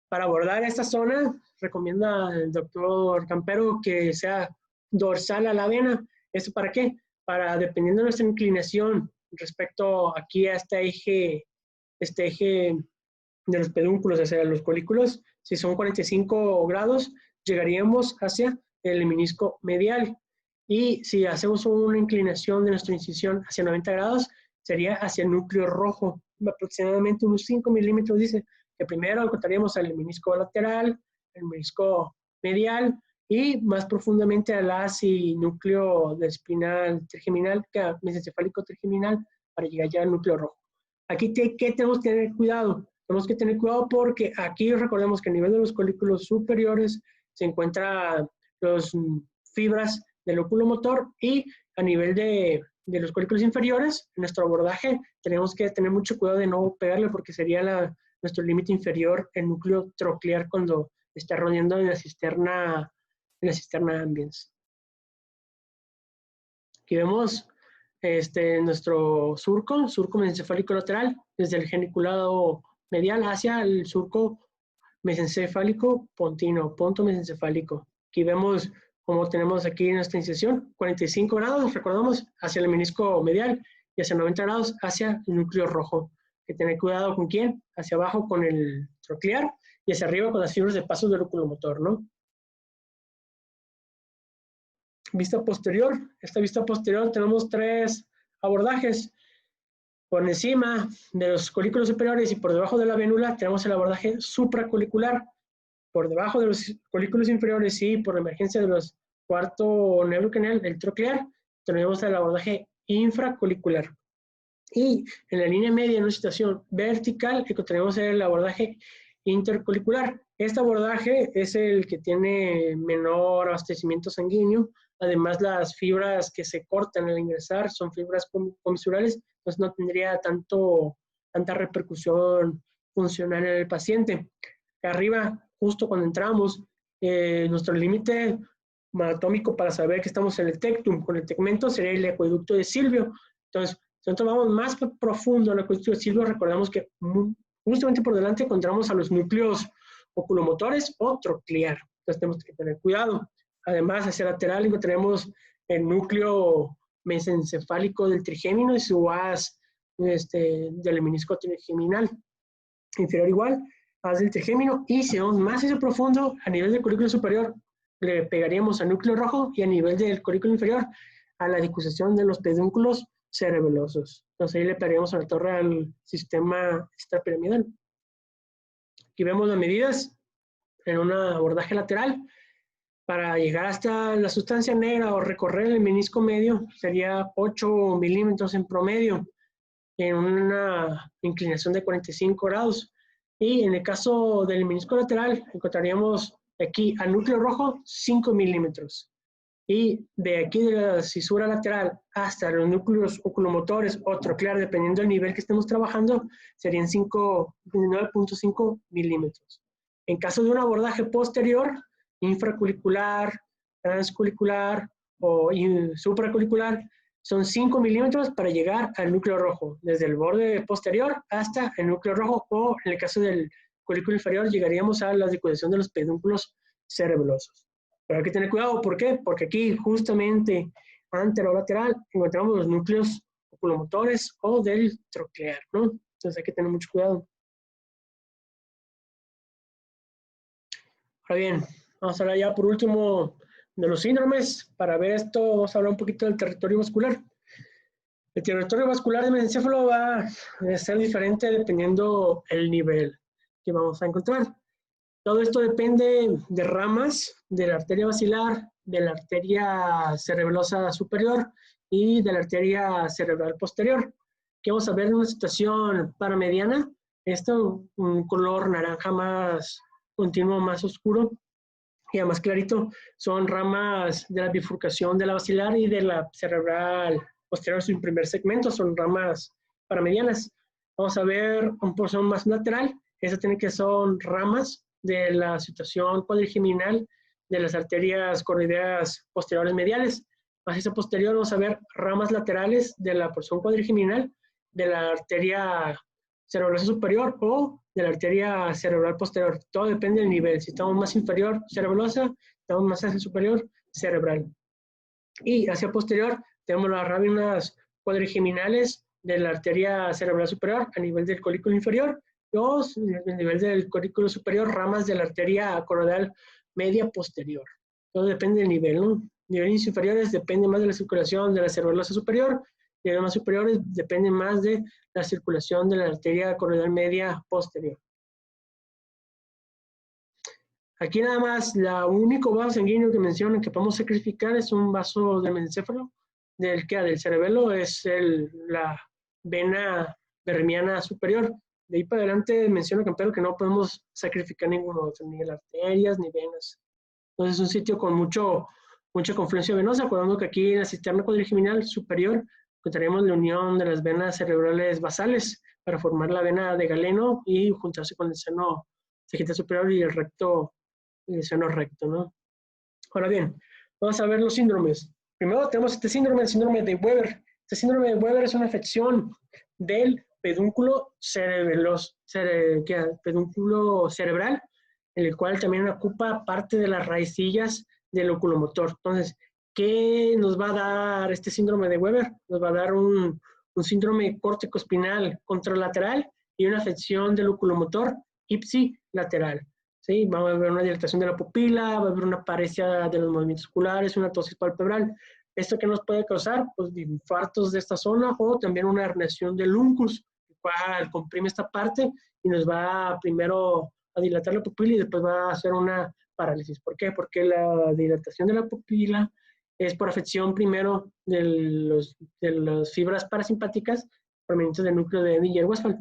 Speaker 1: Para abordar esta zona, recomienda el doctor Campero que sea dorsal a la vena. ¿Esto para qué? Para, dependiendo de nuestra inclinación respecto aquí a este eje de los pedúnculos hacia los colículos, si son 45 grados, llegaríamos hacia el menisco medial. Y si hacemos una inclinación de nuestra incisión hacia 90 grados, sería hacia el núcleo rojo, aproximadamente unos 5 milímetros, dice, que primero encontraríamos el menisco lateral, el menisco medial, y más profundamente al núcleo de espinal trigeminal, mesencefálico trigeminal, para llegar ya al núcleo rojo. Aquí, ¿qué tenemos que tener cuidado? Tenemos que tener cuidado porque aquí recordemos que a nivel de los colículos superiores se encuentran las fibras del oculomotor y a nivel de los colículos inferiores, en nuestro abordaje tenemos que tener mucho cuidado de no pegarle porque sería nuestro límite inferior, el núcleo troclear, cuando está rodeando en la cisterna ambiens. Aquí vemos nuestro surco mesencefálico lateral, desde el geniculado medial hacia el surco mesencefálico pontino, ponto mesencefálico. Aquí vemos cómo tenemos aquí nuestra incisión, 45 grados, recordamos, hacia el menisco medial y hacia 90 grados hacia el núcleo rojo. Hay que tener cuidado con quién, hacia abajo con el troclear y hacia arriba con las fibras de paso del oculomotor, ¿no? Vista posterior. Esta vista posterior tenemos 3 abordajes. Por encima de los colículos superiores y por debajo de la vénula tenemos el abordaje supracolicular. Por debajo de los colículos inferiores y por la emergencia de los cuarto neurocanal del troclear tenemos el abordaje infracolicular. Y en la línea media, en una situación vertical, encontraremos el abordaje intercolicular. Este abordaje es el que tiene menor abastecimiento sanguíneo. Además, las fibras que se cortan al ingresar son fibras comisurales, entonces no tendría tanta repercusión funcional en el paciente. Arriba, justo cuando entramos, nuestro límite anatómico para saber que estamos en el tectum con el tegmento sería el acueducto de Silvio. Entonces, si nosotros vamos más profundo en el acueducto de Silvio, recordamos que justamente por delante encontramos a los núcleos oculomotores o troclear. Entonces tenemos que tener cuidado. Además, hacia lateral encontraremos el núcleo mesencefálico del trigémino y su haz del menisco trigeminal. Inferior igual, haz del trigémino. Y si vamos más hacia profundo, a nivel del colículo superior, le pegaríamos al núcleo rojo y a nivel del colículo inferior, a la dicusación de los pedúnculos cerebelosos. Entonces ahí le pegaríamos a la torre al sistema extrapiramidal. Aquí vemos las medidas en un abordaje lateral. Para llegar hasta la sustancia negra o recorrer el menisco medio sería 8 milímetros en promedio en una inclinación de 45 grados. Y en el caso del menisco lateral encontraríamos aquí al núcleo rojo 5 milímetros. Y de aquí de la cisura lateral hasta los núcleos oculomotores o troclear, dependiendo del nivel que estemos trabajando, serían 9.5 milímetros. En caso de un abordaje posterior, infracolicular, transcolicular o supracolicular, son 5 milímetros para llegar al núcleo rojo, desde el borde posterior hasta el núcleo rojo, o en el caso del colículo inferior llegaríamos a la dicusación de los pedúnculos cerebelosos. Pero hay que tener cuidado, ¿por qué? Porque aquí justamente anterolateral encontramos los núcleos oculomotores o del troclear, ¿no? Entonces hay que tener mucho cuidado. Ahora bien, vamos a hablar ya por último de los síndromes. Para ver esto, vamos a hablar un poquito del territorio vascular. El territorio vascular del mesencéfalo va a ser diferente dependiendo el nivel que vamos a encontrar. Todo esto depende de ramas de la arteria basilar, de la arteria cerebelosa superior y de la arteria cerebral posterior. Aquí vamos a ver una situación paramediana. Esto, un color naranja más continuo, más oscuro y más clarito, son ramas de la bifurcación de la basilar y de la cerebral posterior, su primer segmento, son ramas paramedianas. Vamos a ver un porción más lateral. Eso tiene que son ramas de la situación cuadrigeminal de las arterias coroideas posteriores mediales. Más esa posterior vamos a ver ramas laterales de la porción cuadrigeminal de la arteria cerebral superior o de la arteria cerebral posterior. Todo depende del nivel. Si estamos más inferior, cerebrosa; estamos más hacia superior, cerebral. Y hacia posterior tenemos las ramas cuadrigeminales de la arteria cerebral superior a nivel del colículo inferior, o a nivel del colículo superior, ramas de la arteria coroidal media posterior. Todo depende del nivel, ¿no? Niveles inferiores depende más de la circulación de la cerebrosa superior, niveles más superiores depende más de la circulación de la arteria coroidal media posterior. Aquí nada más, el único vaso sanguíneo que mencionan que podemos sacrificar es un vaso del mesencéfalo, del cerebelo, es la vena berremiana superior. De ahí para adelante menciona Campero que no podemos sacrificar ninguno, ni arterias ni venas. Entonces es un sitio con mucha confluencia venosa, acordando que aquí en la cisterna cuadrigeminal superior encontraremos la unión de las venas cerebrales basales para formar la vena de Galeno y juntarse con el seno sagittal superior y el seno recto, ¿no? Ahora bien, vamos a ver los síndromes. Primero tenemos el síndrome de Weber. Este síndrome de Weber es una afección del pedúnculo cerebral, en el cual también ocupa parte de las raicillas del oculomotor. Entonces, ¿qué nos va a dar este síndrome de Weber? Nos va a dar un síndrome córtico-espinal contralateral y una afección del oculomotor ipsilateral. ¿Sí? Va a haber una dilatación de la pupila, va a haber una paresia de los movimientos oculares, una tosis palpebral. ¿Esto qué nos puede causar? Pues infartos de esta zona o también una herniación del uncus, el cual comprime esta parte y nos va primero a dilatar la pupila y después va a hacer una parálisis. ¿Por qué? Porque la dilatación de la pupila es por afección primero de las fibras parasimpáticas provenientes del núcleo de Eddy-Westphal.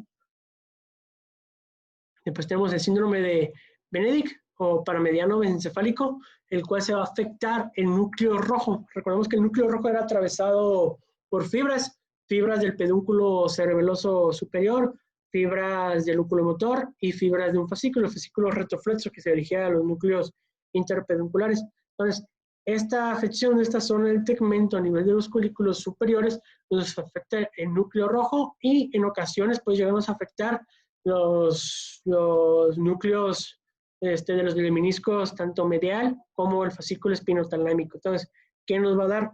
Speaker 1: Después tenemos el síndrome de Benedict o paramediano mesencefálico, el cual se va a afectar el núcleo rojo. Recordemos que el núcleo rojo era atravesado por fibras del pedúnculo cerebeloso superior, fibras del oculomotor y fibras de un fascículo retroflexo que se dirigía a los núcleos interpedunculares. Entonces, esta afección de esta zona del tegmento a nivel de los colículos superiores nos afecta el núcleo rojo y en ocasiones pues llegamos a afectar los núcleos de los meniscos, tanto medial como el fascículo espinotalámico. Entonces, ¿qué nos va a dar?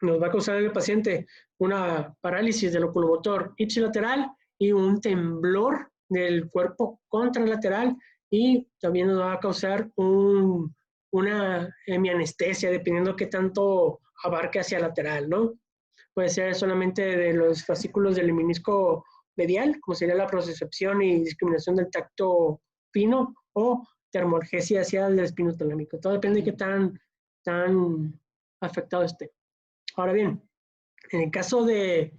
Speaker 1: Nos va a causar el paciente una parálisis del oculomotor ipsilateral y un temblor del cuerpo contralateral, y también nos va a causar una hemianestesia, dependiendo qué tanto abarque hacia lateral, ¿no? Puede ser solamente de los fascículos del menisco medial, como sería la propriocepción y discriminación del tacto fino, o termolgesia hacia el espinotalámico. Todo depende de qué tan afectado esté. Ahora bien, en el caso del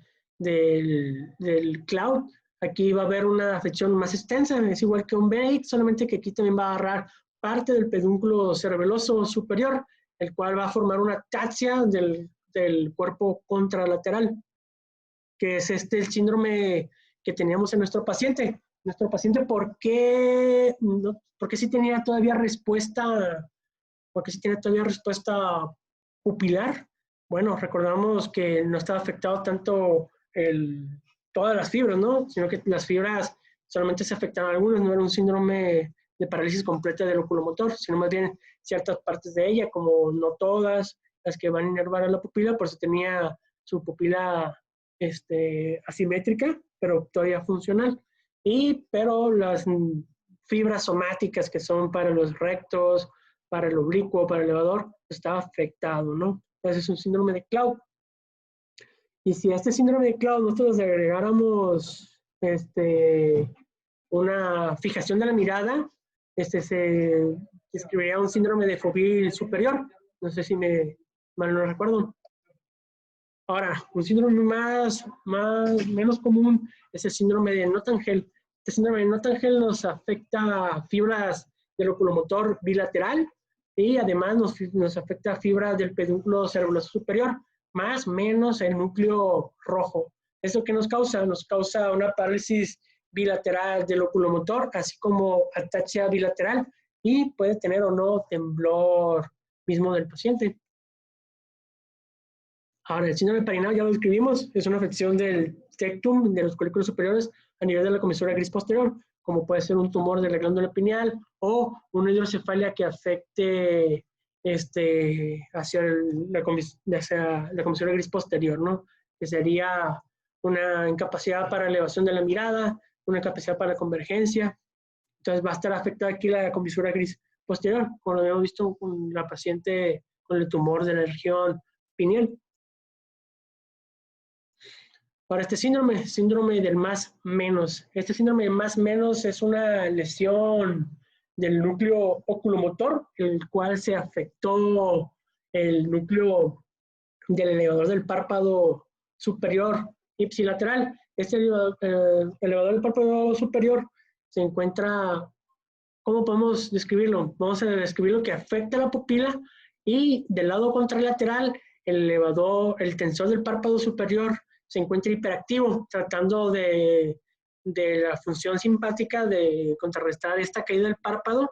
Speaker 1: cloud, aquí va a haber una afección más extensa, es igual que un Benedict, solamente que aquí también va a agarrar parte del pedúnculo cerebeloso superior, el cual va a formar una ataxia del cuerpo contralateral, que es el síndrome que teníamos en nuestro paciente. ¿Por qué sí tenía todavía respuesta? ¿Por qué sí tenía todavía respuesta pupilar? Bueno, recordamos que no estaba afectado tanto todas las fibras, ¿no? Sino que las fibras solamente se afectaban algunas, no era un síndrome de parálisis completa del oculomotor, sino más bien ciertas partes de ella, como no todas las que van a inervar a la pupila, por eso tenía su pupila asimétrica, pero todavía funcional. Pero las fibras somáticas que son para los rectos, para el oblicuo, para el elevador, estaba afectado, ¿no? Entonces es un síndrome de Cloud. Y si a este síndrome de Cloud nosotros le agregáramos una fijación de la mirada, se describiría un síndrome de fovil superior. No sé si mal no recuerdo. Ahora, un síndrome menos común es el síndrome de Nottingel. Este síndrome de Nottingel nos afecta a fibras del oculomotor bilateral y además nos afecta a fibras del pedúnculo cerebeloso superior, más menos el núcleo rojo. ¿Eso qué nos causa? Nos causa una parálisis bilateral del oculomotor, así como ataxia bilateral, y puede tener o no temblor mismo del paciente. Ahora, el síndrome parinao ya lo describimos, es una afección del tectum, de los folículos superiores, a nivel de la comisura gris posterior, como puede ser un tumor de la glándula pineal o una hidrocefalia que afecte hacia la comisura gris posterior, ¿no? Que sería una incapacidad para elevación de la mirada, una incapacidad para la convergencia. Entonces va a estar afectada aquí la comisura gris posterior, como lo habíamos visto con la paciente con el tumor de la región pineal. Para este síndrome del más menos. Este síndrome del más menos es una lesión del núcleo oculomotor, el cual se afectó el núcleo del elevador del párpado superior ipsilateral. Este elevador del párpado superior se encuentra, ¿cómo podemos describirlo? Vamos a describirlo que afecta la pupila y del lado contralateral el tensor del párpado superior se encuentra hiperactivo, tratando de la función simpática de contrarrestar esta caída del párpado.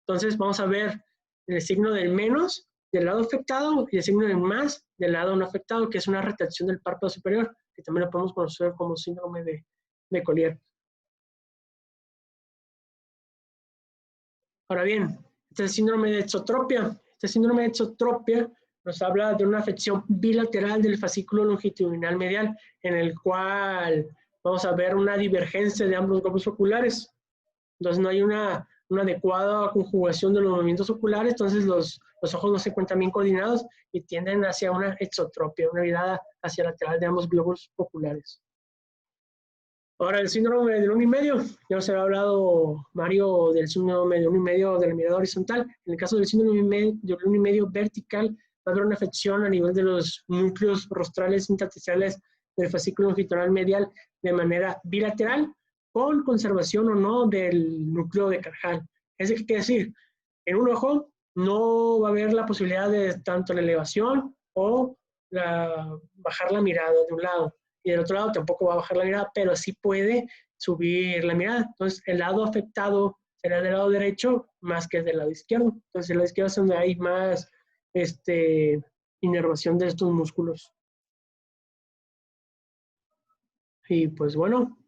Speaker 1: Entonces vamos a ver el signo del menos del lado afectado y el signo del más del lado no afectado, que es una retracción del párpado superior, que también lo podemos conocer como síndrome de Collier. Ahora bien, este es el síndrome de exotropia. Este síndrome de exotropia nos habla de una afección bilateral del fascículo longitudinal medial, en el cual vamos a ver una divergencia de ambos globos oculares. Entonces no hay una adecuada conjugación de los movimientos oculares, entonces los ojos no se encuentran bien coordinados y tienden hacia una exotropia, una mirada hacia lateral de ambos globos oculares. Ahora, el síndrome del 1,5, ya nos había hablado Mario del síndrome del 1,5 de la mirada horizontal. En el caso del síndrome del 1,5 vertical, va a haber una afección a nivel de los núcleos rostrales intersticiales del fascículo longitudinal medial de manera bilateral, con conservación o no del núcleo de Carjal. ¿Eso qué quiere decir? En un ojo no va a haber la posibilidad de tanto la elevación o bajar la mirada de un lado. Y del otro lado tampoco va a bajar la mirada, pero sí puede subir la mirada. Entonces, el lado afectado será del lado derecho más que del lado izquierdo. Entonces, el lado izquierdo es donde hay más inervación de estos músculos. Y pues bueno,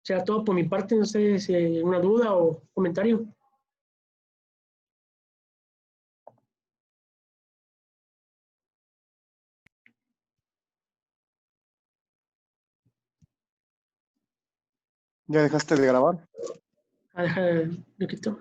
Speaker 1: será todo por mi parte. No sé si hay alguna duda o comentario.
Speaker 2: ¿Ya dejaste de grabar?
Speaker 1: Deja de quito.